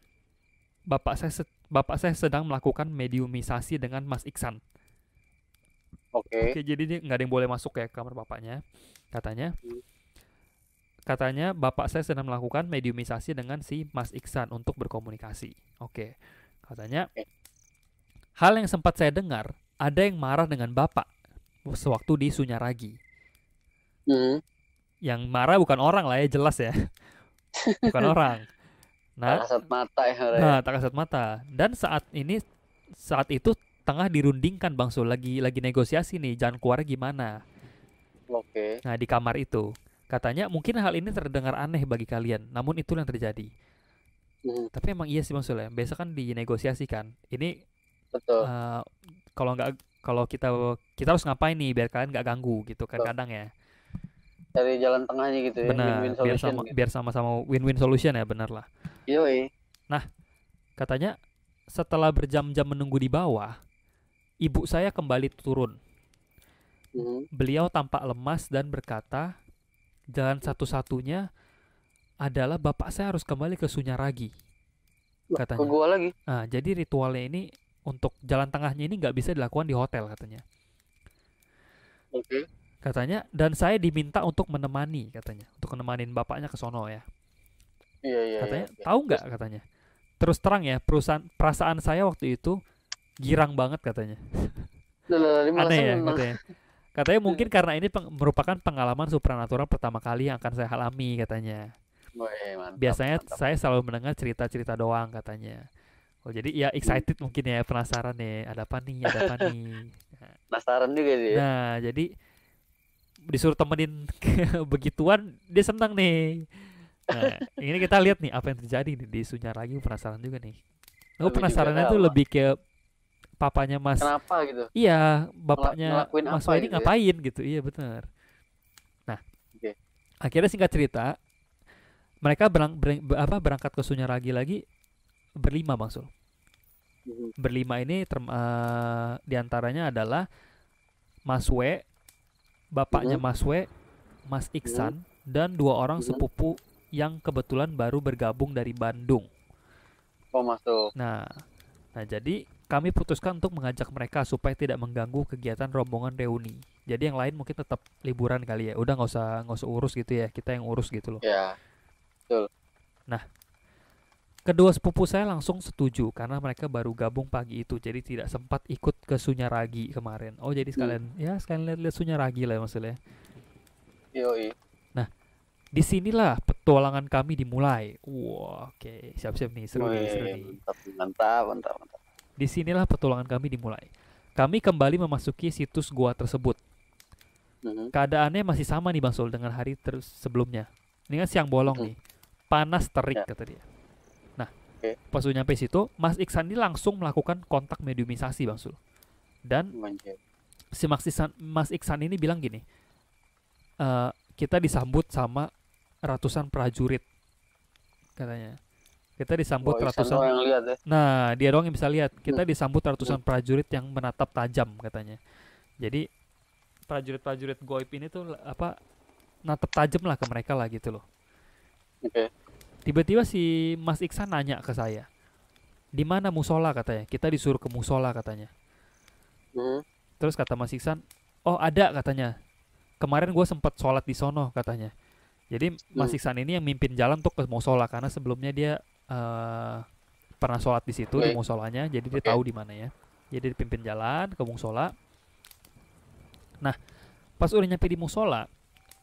bapak saya sedang melakukan mediumisasi dengan Mas Iksan. Oke. Oke, jadi dia nggak ada yang boleh masuk ya ke kamar bapaknya. Katanya, Mhm. katanya bapak saya sedang melakukan mediumisasi dengan si Mas Iksan untuk berkomunikasi. Oke, katanya Oke. hal yang sempat saya dengar, ada yang marah dengan bapak sewaktu di Sunyaragi. Mhm. Yang marah bukan orang lah ya, jelas ya. Bukan orang. Tak Nah, kasat mata ya orang ya. tak kasat mata. Dan saat itu tengah dirundingkan Bang Sul, lagi negosiasi nih, jalan keluar gimana. Oke. Nah, di kamar itu. Katanya mungkin hal ini terdengar aneh bagi kalian, namun itu yang terjadi. Mhm. Tapi emang iya sih Bang Sul ya. Biasa kan dinegosiasikan. Ini Betul. eh, kalau nggak kalau kita harus ngapain nih biar kalian nggak ganggu gitu kan Betul. kadang ya. Cari jalan tengahnya gitu ya, win-win Benar, solution gitu. biar sama-sama win-win solution ya, benar lah. Yoi. Nah, katanya setelah berjam-jam menunggu di bawah, ibu saya kembali turun. Mhm. Beliau tampak lemas dan berkata, jalan satu-satunya adalah bapak saya harus kembali ke Sunyaragi, Loh, ke katanya. gua lagi. Nah, jadi ritualnya ini untuk jalan tengahnya ini nggak bisa dilakukan di hotel katanya. Oke. Katanya, dan saya diminta untuk menemani katanya, untuk menemanin bapaknya ke sono ya. Iya iya iya. Katanya, Oke. tahu Terus nggak katanya. Terus terang ya, perasaan saya waktu itu girang banget katanya. ini malah Aneh ya seneng. katanya. Katanya mungkin karena ini merupakan pengalaman supranatural pertama kali yang akan saya alami katanya. Wih, mantap Biasanya mantap. saya selalu mendengar cerita-cerita doang katanya. Oh jadi ya Hmm. excited mungkin ya, penasaran nih, ada apa nih, ada apa nih. Penasaran juga sih ya. Nah, jadi disuruh temenin begituan dia senang nih. Nah, ini kita lihat nih apa yang terjadi nih di Sunyaragi, penasaran juga nih. Aku Lebih juga penasarannya tuh sama. lebih ke papanya Mas, Kenapa gitu? iya, bapaknya Ngelakuin Mas apa W ini gitu ya? ngapain gitu. Iya benar. Nah, Oke. akhirnya singkat cerita, mereka berangkat ke Sunyaragi lagi berlima Bang Sul. Mhm. Berlima ini diantaranya adalah Mas W, bapaknya Mhm. Mas W, Mas Mhm. Iksan, dan dua orang Mhm. sepupu yang kebetulan baru bergabung dari Bandung. Oh masuk. Nah, jadi kami putuskan untuk mengajak mereka supaya tidak mengganggu kegiatan rombongan reuni. Jadi yang lain mungkin tetap liburan kali ya. Udah nggak usah urus gitu ya. Kita yang urus gitu loh. Ya, betul. Nah, kedua sepupu saya langsung setuju karena mereka baru gabung pagi itu. Jadi tidak sempat ikut ke Sunyaragi kemarin. Oh, jadi Hmm. sekalian lihat-lihat Sunyaragi lah maksudnya. Yoi. Nah, disinilah petualangan kami dimulai. Wah, oke. Siap-siap nih, seru nih, seru Wih, nih. mantap, mantap, mantap, mantap. Disinilah petualangan kami dimulai. Kami kembali memasuki situs gua tersebut. Mhm. Keadaannya masih sama nih Bang Sul dengan hari sebelumnya. Ini kan siang bolong Mhm. nih. Panas terik Ya, kata dia. Nah, oke. pas udah nyampe situ, Mas Iksan ini langsung melakukan kontak mediumisasi Bang Sul. Dan Mantap. si Mas Iksan ini bilang gini, kita disambut sama ratusan prajurit katanya. Kita disambut Wah, Iksan doang ratusan. yang lihat ya. Nah, dia doang yang bisa lihat. Hmm. Kita disambut Hmm. ratusan prajurit yang menatap tajam katanya. Jadi prajurit-prajurit goib ini tuh apa, natap tajam lah ke mereka lah gitu loh. Oke. Tiba-tiba si Mas Iksan nanya ke saya, di mana musola katanya. Kita disuruh ke musola katanya. Mhm. Terus kata Mas Iksan, oh ada katanya. Kemarin gue sempat sholat di sono katanya. Jadi Mas Hmm. Iksan ini yang mimpin jalan untuk ke musola karena sebelumnya dia eh, pernah sholat di situ di Oke. musolanya. Jadi dia Oke. tahu di mana ya. Jadi dipimpin jalan ke musola. Nah, pas udah nyampe di musola,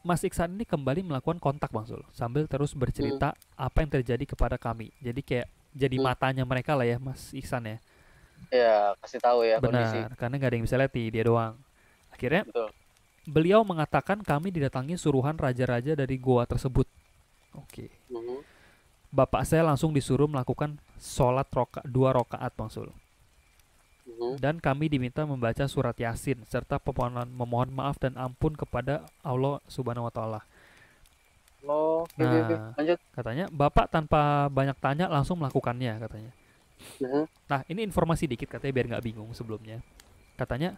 Mas Iksan ini kembali melakukan kontak Bang Sul sambil terus Hmm. bercerita apa yang terjadi kepada kami. Jadi kayak jadi Hmm. matanya mereka lah ya Mas Iksan ya. Ya, kasih tahu ya kondisi. Benar, karena nggak ada yang bisa lihat dia doang. Akhirnya Betul. beliau mengatakan kami didatangi suruhan raja-raja dari goa tersebut. Oke. Mhm. Bapak saya langsung disuruh melakukan sholat 2 rakaat Bang Sul. Mhm. Dan kami diminta membaca surat Yasin serta memohon maaf dan ampun kepada Allah Subhanahu wa taala. Oh, oke, oke, oke. Nah, Lanjut. katanya Bapak tanpa banyak tanya langsung melakukannya katanya. Mhm. Nah, ini informasi dikit katanya biar nggak bingung sebelumnya. Katanya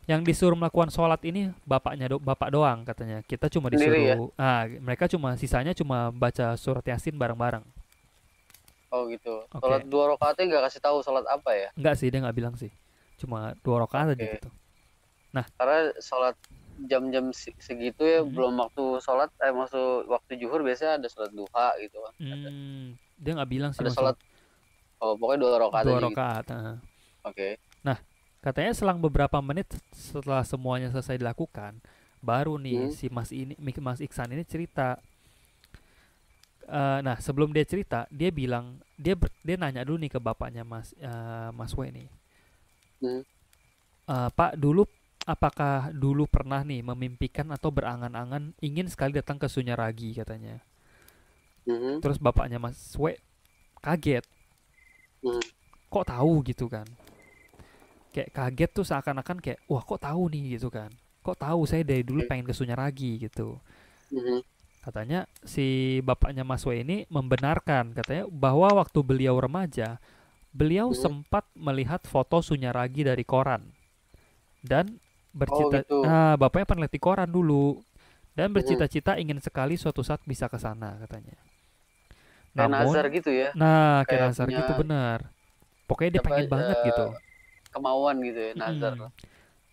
yang disuruh melakukan sholat ini bapak doang katanya. Kita cuma Sendiri ya? disuruh, mereka sisanya cuma baca surat Yasin bareng-bareng. Oh gitu. Sholat Oke. 2 rakaatnya nggak kasih tahu sholat apa ya? Enggak sih, dia nggak bilang sih. Cuma 2 rakaat aja Oke. gitu. Nah, Karena sholat jam-jam segitu ya mm, belum waktu sholat, maksud waktu zuhur biasanya ada sholat duha gitu kan. dia nggak bilang sih Ada masalah sholat, oh pokoknya 2 rakaat dua aja gitu. rakaat. Oke. Nah, katanya selang beberapa menit setelah semuanya selesai dilakukan, baru nih Hmm. si Mas Iksan ini cerita. Nah, sebelum dia cerita, dia bilang dia nanya dulu nih ke bapaknya Mas W nih. Hmm. Pak, apakah dulu pernah nih memimpikan atau berangan-angan ingin sekali datang ke Sunyaragi katanya. Hmm. Terus bapaknya Mas W kaget. Hmm. Kok tahu gitu kan? Kayak kaget tuh seakan-akan kayak wah kok tahu nih gitu kan. Kok tahu saya dari dulu Oke. pengen ke Sunyaragi gitu. Hmm. Katanya si bapaknya Mas W ini membenarkan katanya bahwa waktu beliau remaja, beliau Hmm. sempat melihat foto Sunyaragi dari koran dan Oh gitu. bapaknya pernah lihat di koran dulu dan Hmm. bercita-cita ingin sekali suatu saat bisa ke sana katanya. Kayak nazar Namun, gitu ya. kayak Kayak nazar punya gitu benar. Pokoknya dia apa pengen banget gitu. kemauan gitu ya, nazar. Mm-mm.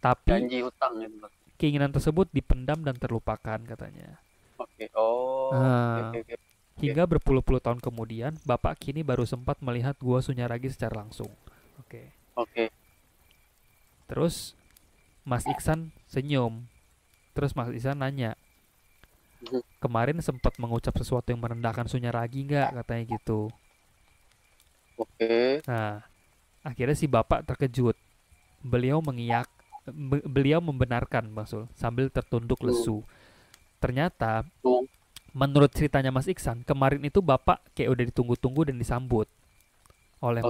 Tapi Janji hutang gitu. keinginan tersebut dipendam dan terlupakan katanya. Oke. Oh, oke, Nah, oke, oke. hingga berpuluh-puluh tahun kemudian, Bapak kini baru sempat melihat gua Sunyaragi secara langsung. Oke. Oke. Terus Mas Iksan senyum. Terus Mas Iksan nanya, Mhm. kemarin sempat mengucap sesuatu yang merendahkan Sunyaragi nggak katanya gitu. Oke. Nah, akhirnya si bapak terkejut. Beliau beliau membenarkan Bang Sul sambil tertunduk Hmm. lesu. Ternyata Hmm. menurut ceritanya Mas Iksan, kemarin itu bapak kayak udah ditunggu-tunggu dan disambut oleh Oke.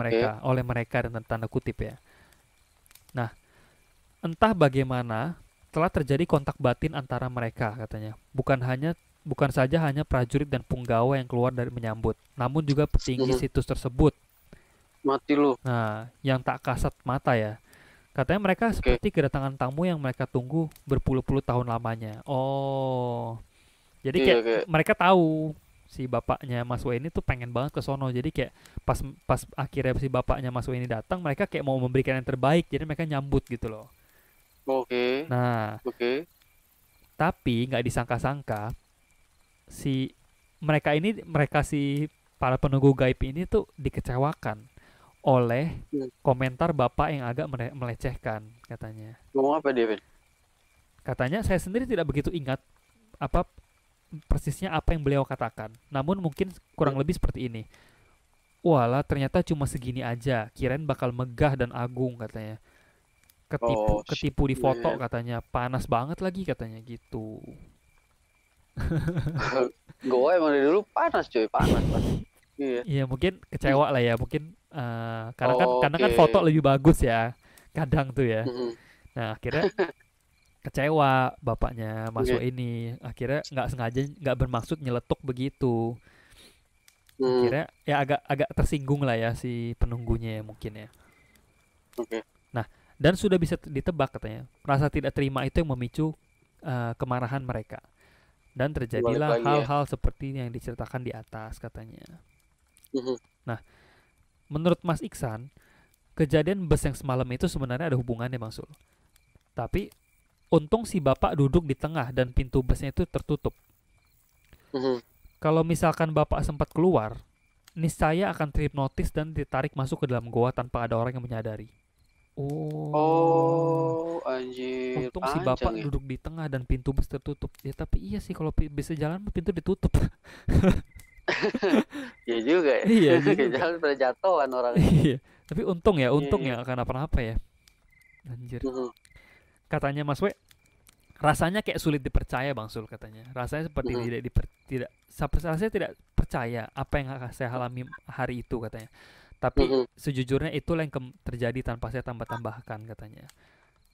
mereka dan tanda kutip ya. entah bagaimana telah terjadi kontak batin antara mereka katanya. Bukan saja hanya prajurit dan punggawa yang keluar dari menyambut, namun juga petinggi Mhm. situs tersebut. Mati lu. Nah, yang tak kasat mata ya. Katanya mereka Oke. seperti kedatangan tamu yang mereka tunggu berpuluh-puluh tahun lamanya. Oh, jadi Iya kayak kayak. mereka tahu si bapaknya Mas W ini tuh pengen banget ke sono. Jadi kayak pas pas akhirnya si bapaknya Mas W ini datang, mereka kayak mau memberikan yang terbaik. Jadi mereka nyambut gitu loh. Oke. Nah, Oke. tapi nggak disangka-sangka si mereka si para penunggu gaib ini tuh dikecewakan oleh Hmm. komentar bapak yang agak melecehkan katanya. Ngomong apa dia, Ben? Katanya saya sendiri tidak begitu ingat apa persisnya apa yang beliau katakan. Namun mungkin kurang lebih seperti ini. Walah, ternyata cuma segini aja. Kirain bakal megah dan agung katanya. Oh, shit, Ketipu di foto man. katanya. Panas banget lagi katanya gitu. Goa emang dari dulu panas cuy, panas pasti. Iya. Iya, mungkin kecewa lah ya. Mungkin karena kan Oke. foto lebih bagus ya. Kadang tuh ya. Mhm. Nah, akhirnya kecewa bapaknya masuk Oke. ini. Akhirnya nggak sengaja, nggak bermaksud nyeletuk begitu. Hmm. Akhirnya ya agak tersinggung lah ya si penunggunya ya mungkin ya. Oke. Nah, dan sudah bisa ditebak katanya, rasa tidak terima itu yang memicu kemarahan mereka. Dan Balik terjadilah lagi ya. hal-hal seperti yang diceritakan di atas katanya. Mhm. Nah, menurut Mas Iksan, kejadian bus yang semalam itu sebenarnya ada hubungannya Bang Sul. Tapi untung si bapak duduk di tengah dan pintu busnya itu tertutup. Mhm. Kalau misalkan bapak sempat keluar, niscaya akan terhipnotis dan ditarik masuk ke dalam goa tanpa ada orang yang menyadari. Oh, Oh, anjir, untung si panjang bapak ya. duduk di tengah dan pintu bus tertutup. Ya tapi iya sih kalau bisa jalan pintu ditutup. Iya juga ya. Iya Kayak juga. jalan pada jatuhan orangnya. Iya. Tapi Iya, untung iya. ya karena apa-apa ya. Anjir. Mhm. Katanya Mas W, rasanya kayak sulit dipercaya Bang Sul katanya. Rasanya seperti Mhm. tidak rasanya tidak percaya apa yang saya alami hari itu katanya. Tapi Mhm. sejujurnya itulah yang terjadi tanpa saya tambah-tambahkan katanya.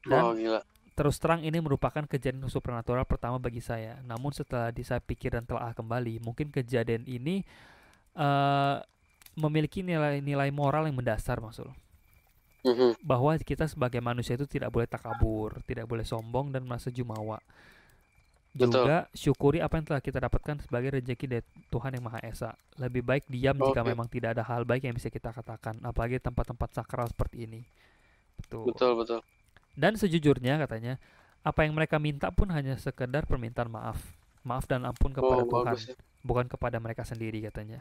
Wah, Dan gila. terus terang ini merupakan kejadian supernatural pertama bagi saya. Namun setelah saya pikir dan telah kembali, mungkin kejadian ini uh, memiliki nilai-nilai moral yang mendasar, Masul. Mhm. Bahwa kita sebagai manusia itu tidak boleh takabur, tidak boleh sombong dan merasa jumawa. Betul. Juga syukuri apa yang telah kita dapatkan sebagai rezeki dari Tuhan yang Maha Esa. Lebih baik diam jika Oke. memang tidak ada hal baik yang bisa kita katakan, apalagi tempat-tempat sakral seperti ini. Betul. Betul, betul. Dan sejujurnya katanya, apa yang mereka minta pun hanya sekedar permintaan maaf. Maaf dan ampun kepada Oh, Tuhan, bagus ya. bukan kepada mereka sendiri katanya.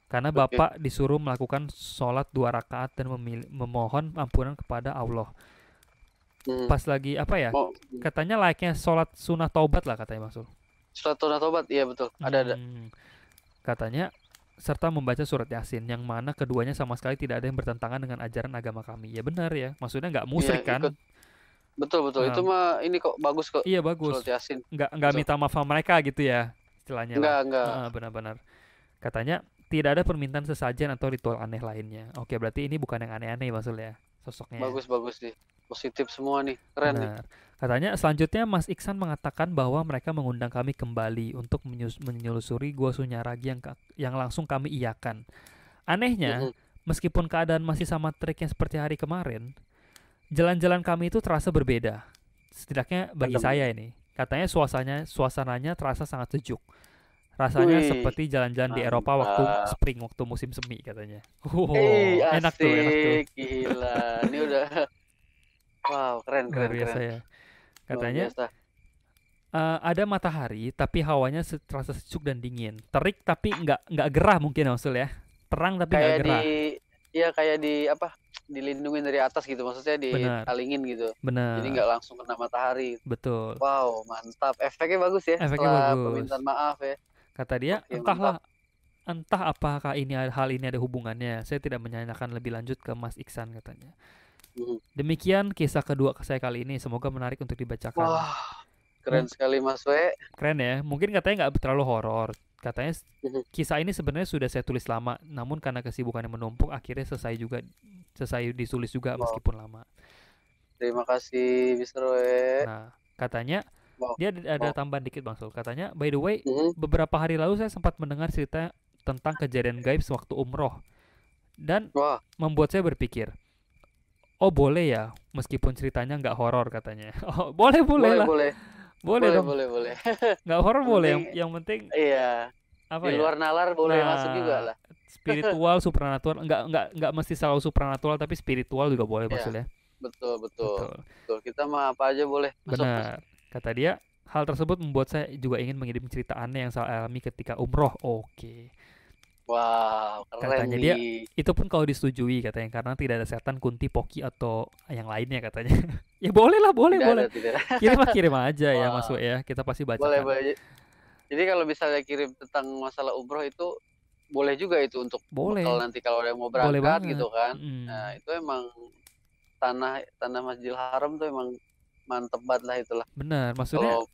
Karena Oke. Bapak disuruh melakukan sholat 2 rakaat dan memohon ampunan kepada Allah. Mhm. Pas lagi apa ya? Oh, Katanya layaknya sholat sunnah taubat lah katanya Maksud. surat tobat, iya betul. Ada. Katanya serta membaca surat Yasin yang mana keduanya sama sekali tidak ada yang bertentangan dengan ajaran agama kami. Ya benar ya, maksudnya nggak Iya, musyrik ikut. kan? Betul, betul. Itu Um, mah ini kok bagus kok. iya Surat bagus, Yasin. nggak Betul. minta maaf sama mereka gitu ya istilahnya lah. Enggak. Benar-benar. Katanya tidak ada permintaan sesajen atau ritual aneh lainnya. Oke, berarti ini bukan yang aneh-aneh maksudnya sosoknya. Bagus, bagus nih. Positif semua nih. Keren nih. Benar. Katanya selanjutnya Mas Iksan mengatakan bahwa mereka mengundang kami kembali untuk menyelusuri Gua Sunyaragi yang langsung kami iakan. Anehnya, Mhm. meskipun keadaan masih sama triknya seperti hari kemarin, jalan-jalan kami itu terasa berbeda. Setidaknya bagi Adem. saya ini. Katanya suasananya terasa sangat sejuk. Rasanya Wih, seperti jalan-jalan di Eropa waktu mantap. spring, waktu musim semi katanya. Enak tuh, enak tuh. Asik. Gila. Ini udah wow, keren, Luar keren, biasa keren. ya. Luar Katanya biasa. ada matahari tapi hawanya terasa sejuk dan dingin. Terik tapi nggak gerah mungkin maksud ya. Terang tapi nggak Kayak di gerah. ya kayak di apa? Dilindungin dari atas gitu. Maksudnya Benar, dialingin gitu. Jadi benar. nggak langsung kena matahari. Betul. Wow, mantap. Efeknya bagus ya Efeknya setelah bagus. permintaan maaf ya. Kata dia, Oke, mantap. entah apakah hal ini ada hubungannya. Saya tidak menanyakan lebih lanjut ke Mas Iksan katanya. Mhm. Demikian kisah kedua saya kali ini. Semoga menarik untuk dibacakan. Wah, keren sekali Mas W. Keren ya. Mungkin katanya nggak terlalu horor. Katanya Mhm. kisah ini sebenarnya sudah saya tulis lama, namun karena kesibukan yang menumpuk akhirnya selesai ditulis juga Wow. meskipun lama. Terima kasih, Mister W. Nah, katanya Wow. dia ada Wow. tambahan dikit Bang Sul. Katanya, by the way, Mhm. beberapa hari lalu saya sempat mendengar cerita tentang kejadian gaib sewaktu umroh dan Wah, membuat saya berpikir, oh boleh ya, meskipun ceritanya nggak horor katanya. Oh boleh boleh boleh lah, boleh boleh boleh dong. boleh boleh. Nggak horor Yang boleh. penting Yang penting iya, apa di ya? luar nalar boleh masuk juga Nah, lah. spiritual, supranatural, nggak mesti selalu supranatural, tapi spiritual juga boleh Ya, maksudnya. betul betul. Betul. Betul. Kita mah apa aja boleh masuk masuk. Benar. Kata dia, hal tersebut membuat saya juga ingin mengirim cerita aneh yang saya alami ketika umroh. Oke. Wow, keren Katanya dia, nih. itu pun kalau disetujui katanya karena tidak ada setan, kunti, poki atau yang lainnya katanya. Ya boleh lah, boleh, Tidak boleh. ada, tidak ada. Kirim aja ya, Wah, masuk ya. Kita pasti boleh bacakan. boleh. Jadi kalau misalnya kirim tentang masalah umroh itu boleh juga itu untuk bekal Boleh. nanti kalau ada yang mau Boleh berangkat banget. gitu kan. Nah, Mm, itu emang tanah tanah Masjidil Haram tuh emang mantep banget lah itulah. benar. Maksudnya Kalau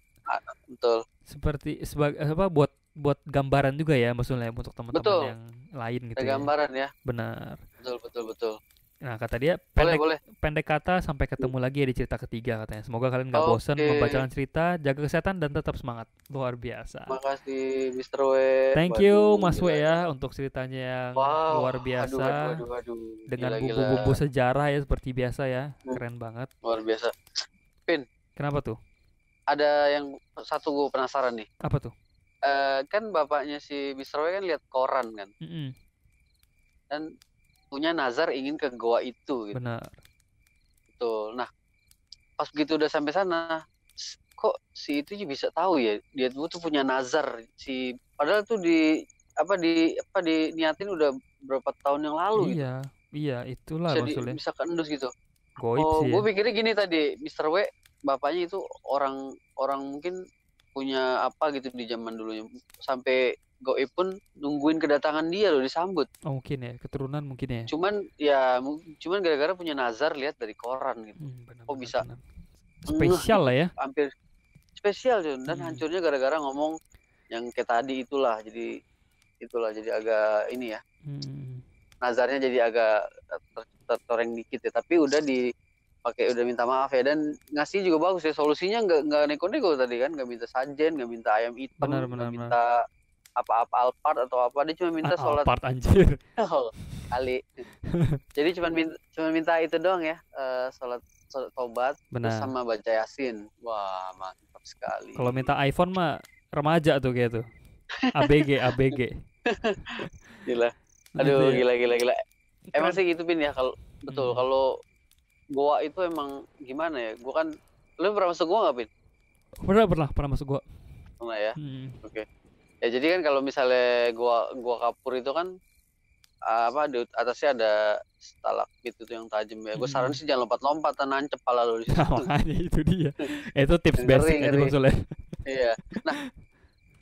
betul. seperti sebagai apa buat buat gambaran juga ya maksudnya untuk teman-teman Betul, yang lain ada gitu ya. gambaran ya. Benar. Betul betul betul. Nah, kata dia Boleh pendek boleh. pendek kata sampai ketemu lagi ya di cerita ketiga katanya. Semoga kalian gak bosan Oke, membacakan cerita, jaga kesehatan dan tetap semangat. Luar biasa. makasih Mister W. Thank you Waduh, Mas W gila gila. ya untuk ceritanya yang Wow, luar aduh aduh biasa aduh aduh. dengan Gila gila. bumbu-bumbu sejarah ya seperti biasa ya. Hmm, Keren banget. luar biasa. Pin, Kenapa tuh? ada yang satu gue penasaran nih. Apa tuh? Kan bapaknya si Mister W kan lihat koran kan Mm-mm, dan punya nazar ingin ke goa itu gitu. benar. Betul. Nah, pas begitu udah sampai sana, kok si itu bisa tahu ya dia tuh punya nazar si padahal tuh di niatin udah berapa tahun yang lalu gitu. Iya, iya itulah maksudnya. Bisa keendus gitu. Goib Oh, sih gue ya. pikirnya gini tadi, Mister W, bapaknya itu orang orang mungkin punya apa gitu di zaman dulunya. Sampai goib pun nungguin kedatangan dia loh disambut. Oh mungkin ya, keturunan mungkin ya. Cuman gara-gara punya nazar lihat dari koran gitu. Benar Kok benar bisa benar. ngeh Spesial gitu. lah ya. Hampir spesial Jun. Dan Mm, hancurnya gara-gara ngomong yang kayak tadi itulah. Jadi agak ini ya. mm. Nazarnya jadi agak tertoreng dikit ya. Tapi udah udah minta maaf ya dan ngasih juga bagus ya solusinya nggak neko-neko tadi kan nggak minta sajen nggak minta ayam Benar hitam nggak benar benar. minta apa-apa alpart atau apa dia cuma minta sholat Alphard anjir. kali jadi cuma minta itu doang ya sholat tobat terus Benar. sama baca yasin wah mantap sekali Kalau minta iPhone mah remaja tuh kayak tuh. ABG ABG. gila Gitu aduh ya. gila emang Keren. sih gitu Pin ya kalau betul Mm. kalau goa itu emang gimana ya gua kan lu pernah masuk goa nggak Pin Pernah masuk gua. pernah ya Mm. oke. Ya jadi kan kalau misalnya gua kapur itu kan apa di atasnya ada stalagmit itu yang tajam ya. Gue saranin Mm. sih jangan lompat-lompat nancep pala lo di situ. Nah, makanya itu dia. Itu tips basic aja Ngeri. maksudnya. Iya. Nah,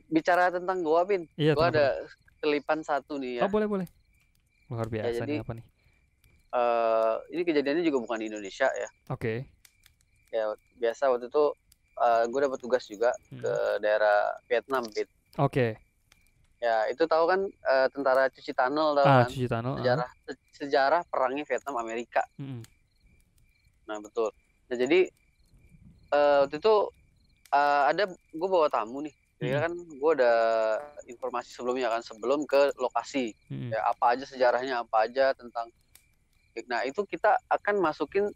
bicara tentang gua Pin, Iya gua kenapa tuh? ada kelipan satu nih Oh ya. boleh. Luar Ya biasa jadi nih apa nih? ini kejadiannya juga bukan di Indonesia ya. Oke. Ya biasa waktu itu gue dapat tugas juga ke daerah Vietnam Pin. Oke. Ya itu tahu kan tentara cuci tunnel tahu kan? Cuci tunnel. Sejarah perangnya Vietnam Amerika. Mm-mm. Nah betul. Nah jadi waktu itu ada gue bawa tamu nih. Jadi kan gue ada informasi sebelumnya kan sebelum ke lokasi. Ya, apa aja sejarahnya, apa aja tentang. Nah itu kita akan masukin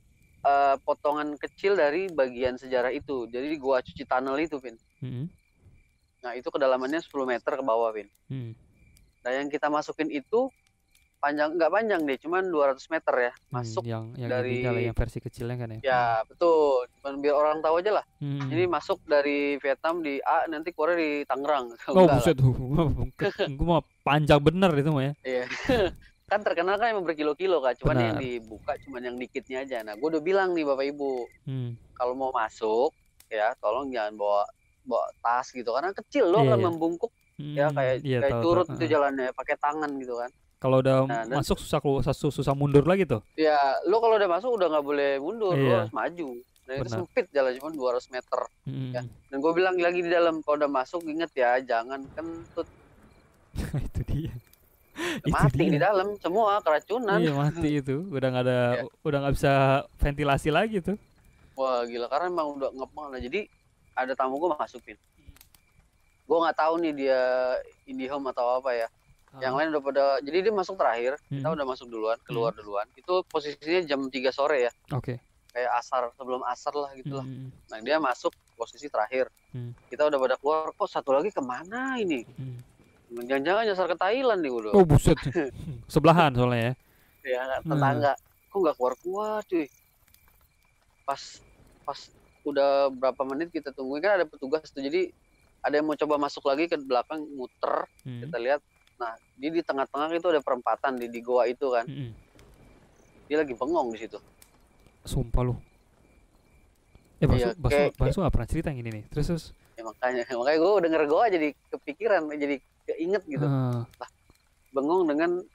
potongan kecil dari bagian sejarah itu. Jadi gua cuci tunnel itu, Vin. Nah itu kedalamannya 10 meter ke bawah, Vin. Nah yang kita masukin itu nggak panjang deh, cuman 200 meter ya. Masuk yang dari ini yang versi kecilnya kan ya. Ya betul, cuman biar orang tahu aja lah. Jadi masuk dari Vietnam di A nanti keluar di Tangerang. Oh buset tuh, gue mah panjang bener itu mah ya. Iya. Kan terkenal kan emang berkilo-kilo kan, cuman yang dibuka cuman yang dikitnya aja. Nah, gue udah bilang nih Bapak Ibu, kalau mau masuk ya tolong jangan bawa tas gitu karena kecil lo akan membungkuk ya kayak curut itu jalannya pakai tangan gitu kan. Kalau udah masuk susah mundur lagi tuh. Ya, lo kalau udah masuk udah nggak boleh mundur, lo harus maju. Nah, itu sempit jalan cuma 200 meter. Ya. Dan gue bilang lagi di dalam kalau udah masuk inget ya jangan kentut. Itu dia. Mati di dalam semua keracunan. Iya mati itu, udah nggak ada, udah nggak bisa ventilasi lagi tuh. Wah gila, karena emang udah ngep banget. Nah, jadi ada tamu gue masukin. Gue nggak tahu nih dia IndiHome atau apa ya. Yang lain udah pada, jadi dia masuk terakhir, kita udah masuk duluan, keluar duluan. Itu posisinya jam 3 sore ya. Oke. Kayak asar, sebelum asar lah gitu lah. Nah dia masuk posisi terakhir. Kita udah pada keluar, kok satu lagi kemana ini? Jangan-jangan nyasar ke Thailand nih udah. Oh buset. Sebelahan soalnya ya. Ya tetangga. Kok nggak keluar-keluar cuy. Pas udah berapa menit kita tungguin, kan ada petugas tuh. Jadi ada yang mau coba masuk lagi ke belakang, muter. Kita lihat. Nah, dia di tengah-tengah itu ada perempatan di goa itu kan. Dia lagi bengong di situ. Sumpah lu. Basu gak pernah cerita yang ini nih. Terus. Ya, makanya gue denger goa jadi kepikiran, jadi keinget gitu. Lah, bengong dengan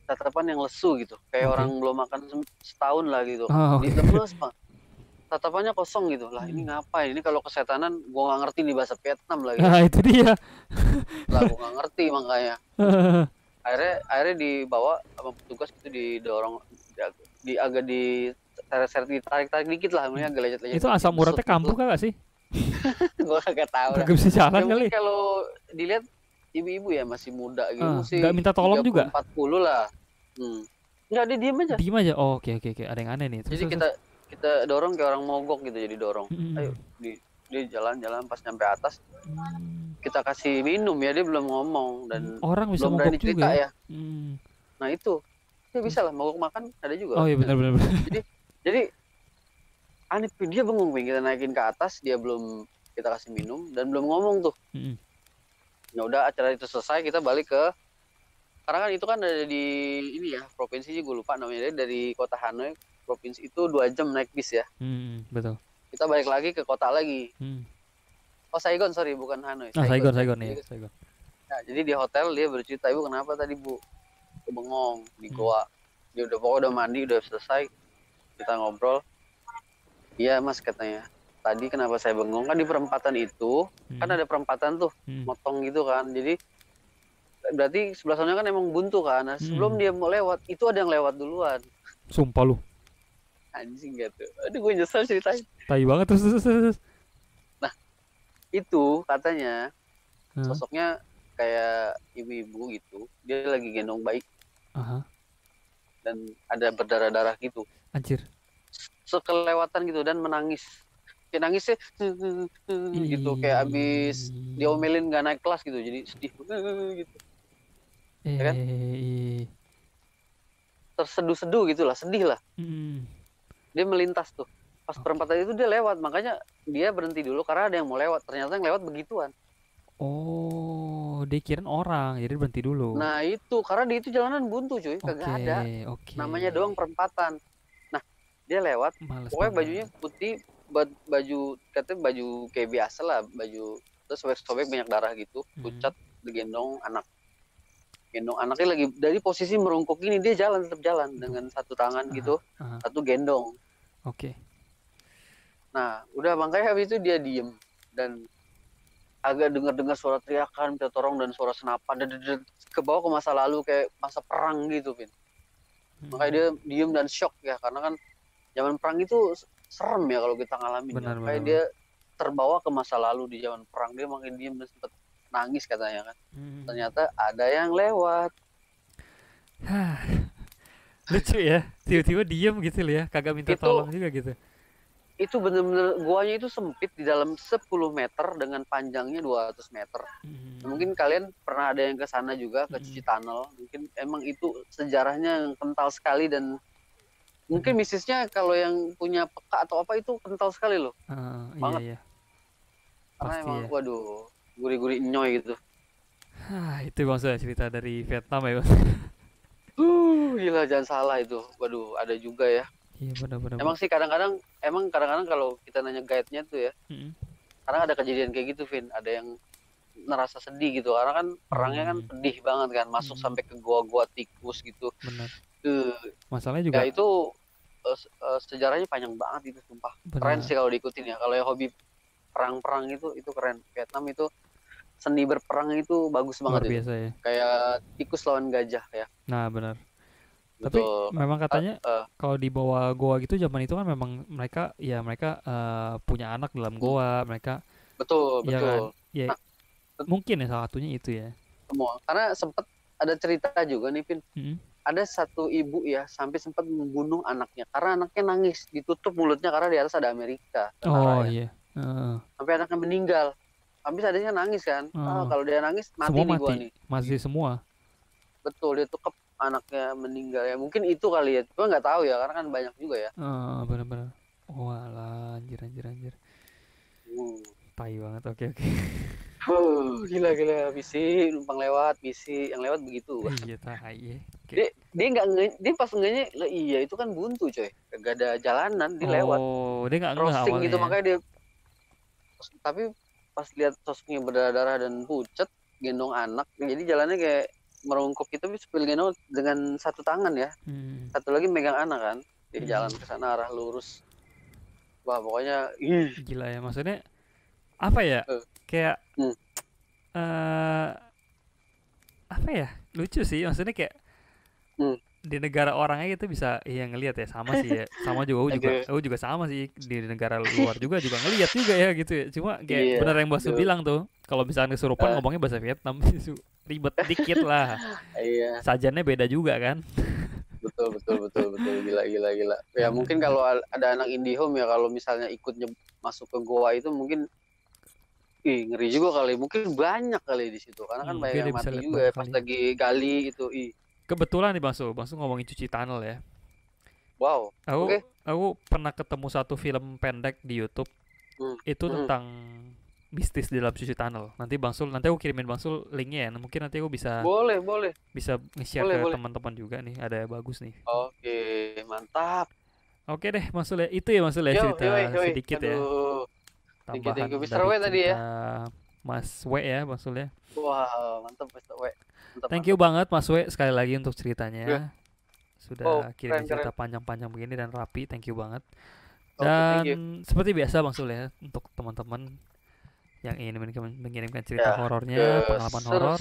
tatapan yang lesu gitu. Kayak orang belum makan setahun lah gitu. Di lemes, Pak. Tatapannya kosong gitu. Lah ini ngapain? Ini kalau kesetanan gue nggak ngerti nih bahasa Vietnam lagi. Nah itu dia. Lah gue nggak ngerti makanya. Akhirnya dibawa sama petugas gitu, didorong, agak ditarik dikit lah, agak lecet-lecet. Itu asam uratnya kambuh kagak sih? Gue kagak tahu. Kagak bisa jalan kali. Kalau dilihat ibu-ibu ya masih muda gitu sih. Nggak minta tolong 30, juga? 40 lah. Nggak, dia diem aja. Diem aja. Oh, oke. Ada yang aneh nih. Jadi kita dorong kayak orang mogok gitu, jadi dorong. Ayo, dia jalan-jalan, pas nyampe atas kita kasih minum ya, dia belum ngomong dan orang bisa belum berani cerita ya. Nah itu dia bisa lah mogok makan, ada juga. Oh iya benar. Jadi aneh, dia bengong, kita naikin ke atas, dia belum, kita kasih minum dan belum ngomong tuh. Ya udah, acara itu selesai, kita balik ke, karena kan itu kan ada di ini ya, provinsinya gue lupa namanya, dari kota Hanoi provinsi itu 2 jam naik bis ya. Betul. Kita balik lagi ke kota lagi. Oh Saigon, sorry, bukan Hanoi. Saigon ya. Saigon. Nah, jadi di hotel dia bercerita, ibu kenapa tadi bu bengong di goa. Dia udah mandi, udah selesai. Kita ngobrol. Iya mas, katanya. Tadi kenapa saya bengong, kan di perempatan itu kan ada perempatan tuh, motong gitu kan. Jadi berarti sebelah sana kan emang buntu kan. Nah, sebelum dia mau lewat, itu ada yang lewat duluan. Sumpah lu. Anjing gitu. Aduh, gue nyesel ceritain. Tai banget terus. Nah, itu katanya sosoknya kayak ibu-ibu gitu. Dia lagi gendong bayi. Dan ada berdarah-darah gitu. Anjir. Sekelewatan gitu dan menangis. Kayak nangisnya gitu, kayak abis diomelin gak naik kelas gitu. Jadi sedih gitu. Ya kan? Terseduh-seduh gitu lah, sedih lah. Dia melintas tuh. Pas perempatan itu dia lewat, makanya dia berhenti dulu karena ada yang mau lewat. Ternyata yang lewat begituan. Oh, dia kirain orang, jadi berhenti dulu. Nah itu, karena di itu jalanan buntu cuy, kagak ada. Namanya doang perempatan. Nah, dia lewat, pokoknya bajunya putih, katanya baju kayak biasa lah, baju terus sobek-sobek banyak darah gitu, pucat, digendong anak. Gendong anaknya lagi dari posisi merungkuk ini, dia tetap jalan dengan satu tangan gitu, satu gendong. Nah, udah makanya habis itu dia diem dan agak dengar suara teriakan, minta tolong dan suara senapan dan ke bawah ke masa lalu kayak masa perang gitu, Vin. Makanya dia diem dan shock ya, karena kan zaman perang itu serem ya kalau kita ngalamin. Makanya dia terbawa ke masa lalu di zaman perang, dia makin diem dan sempat nangis katanya kan. Ternyata ada yang lewat. Lucu ya, tiba-tiba diem gitu loh ya, kagak minta tolong juga gitu. Itu bener-bener guanya itu sempit di dalam 10 meter dengan panjangnya 200 meter. Mungkin kalian pernah ada yang ke sana juga, ke Cuci Tunnel. Mungkin emang itu sejarahnya yang kental sekali dan mungkin mistisnya kalau yang punya peka atau apa itu kental sekali loh. Banget. Iya. Karena emang ya. Waduh, gurih-gurih nyoy gitu. Itu bangsa cerita dari Vietnam ya. Gila, jangan salah itu. Waduh, ada juga ya. Iya benar-benar. Emang sih kadang-kadang kalau kita nanya guide-nya tuh ya, karena ada kejadian kayak gitu, Vin. Ada yang ngerasa sedih gitu, karena kan perangnya kan pedih banget kan, masuk sampai ke gua-gua tikus gitu. Benar. Masalahnya juga. Ya itu sejarahnya panjang banget itu, sumpah. Keren sih kalau diikutin ya. Kalau yang hobi perang-perang itu keren. Vietnam itu seni berperang itu bagus banget. Luar biasa itu. Ya. Kayak tikus lawan gajah ya. Nah benar. Tapi betul. memang katanya kalau di bawah goa gitu zaman itu kan memang mereka punya anak dalam goa, mereka betul ya kan. betul. Ya Nah, mungkin ya salah satunya itu ya. semua karena sempat ada cerita juga nih, Pin. Mm-mm. Ada satu ibu ya sampai sempat membunuh anaknya karena anaknya nangis, ditutup mulutnya karena di atas ada Amerika tentara Oh ya. iya. Sampai anaknya meninggal. Habis adanya nangis kan. Kalau dia nangis mati Semua nih gua mati, nih. masih semua. Betul, dia tukep anaknya meninggal ya. Mungkin itu kali ya. Gua nggak tahu ya karena kan banyak juga ya. Benar-benar. Walah, anjir. Tai banget. Oke. Gila misi numpang lewat, misi yang lewat begitu. Iya, tai ya. Dia nggak dia pas ngenya lah, iya itu kan buntu coy, gak ada jalanan, dia lewat. Dia nggak ngeh Crossing awalnya gitu ya. makanya dia. Tapi pas lihat sosoknya berdarah dan pucat gendong anak, jadi jalannya kayak merungkuk gitu, tapi sambil gendong dengan satu tangan ya, satu lagi megang anak kan, dia jalan ke sana arah lurus. Wah pokoknya gila ya, maksudnya apa ya, kayak apa ya, lucu sih maksudnya kayak di negara orangnya gitu bisa ngelihat ya, sama sih ya, sama juga aku juga sama sih di negara luar juga ngelihat juga ya gitu ya, cuma kayak benar yang bos bilang tuh, kalau misalnya kesurupan ngomongnya bahasa Vietnam ribet dikit lah. Iya. Sajannya beda juga kan. Betul gila. Ya mungkin kalau ada anak IndiHome ya, kalau misalnya ikutnya masuk ke goa itu mungkin ngeri juga kali, mungkin banyak kali di situ karena kan banyak yang mati juga pas lagi gali itu. Kebetulan nih Bang Su ngomongin cuci tunnel ya. Wow. Aku pernah ketemu satu film pendek di YouTube. Itu tentang mistis di dalam cuci tunnel. Nanti aku kirimin Bang Sul linknya ya. Mungkin nanti aku bisa bisa nge-share ke teman-teman juga nih. Ada bagus nih. Oke, mantap. Oke deh Bang Sul ya. Itu ya Bang Sul ya, cerita sedikit ya. Tambahan dari tadi ya. Mas W ya Bang Sul ya. Wah, mantap Mas W. Thank you banget Mas W sekali lagi untuk ceritanya. Sudah kirim cerita panjang-panjang begini dan rapi. Thank you banget. Dan seperti biasa Bang Sul ya, untuk teman-teman yang ingin mengirimkan cerita horornya, pengalaman horor,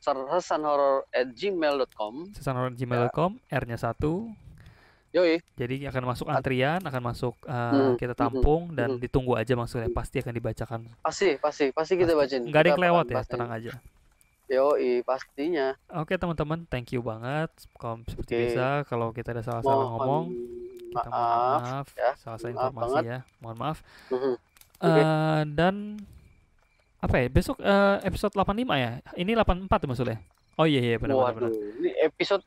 sesanhoror@gmail.com. sesanhoror@gmail.com, R-nya 1. Yoi. Jadi akan masuk antrian, akan masuk kita tampung dan ditunggu aja maksudnya, pasti akan dibacakan. Pasti kita bacain. Enggak ada yang kelewat ya, tenang aja. Yoi, pastinya. Oke teman-teman, thank you banget. Seperti biasa, kalau kita ada salah-salah ngomong, kita mohon maaf ya. Salah informasi ya, mohon maaf. Dan apa ya, besok episode 85 ya. Ini 84 ya maksudnya. Oh iya benar. Ini episode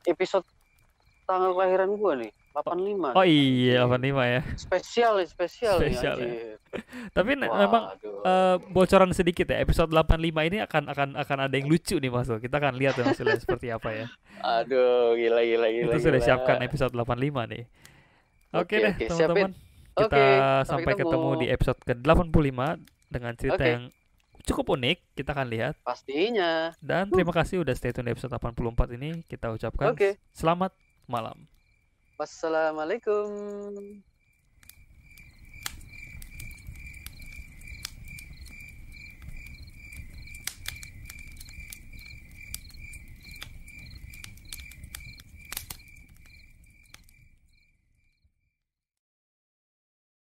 tanggal kelahiran gua nih, 85. Oh iya, 85 ya. Spesial ya. Tapi memang bocoran sedikit ya, episode 85 ini akan ada yang lucu nih Mas. Kita akan lihat ya maksudnya seperti apa ya. Aduh, gila. Itu sudah siapkan episode 85 nih. Oke deh teman-teman. Kita sampai ketemu di episode ke-85 dengan cerita yang cukup unik. Kita akan lihat pastinya. Dan terima kasih udah stay tune di episode 84 ini. Kita ucapkan selamat malam. Wassalamualaikum.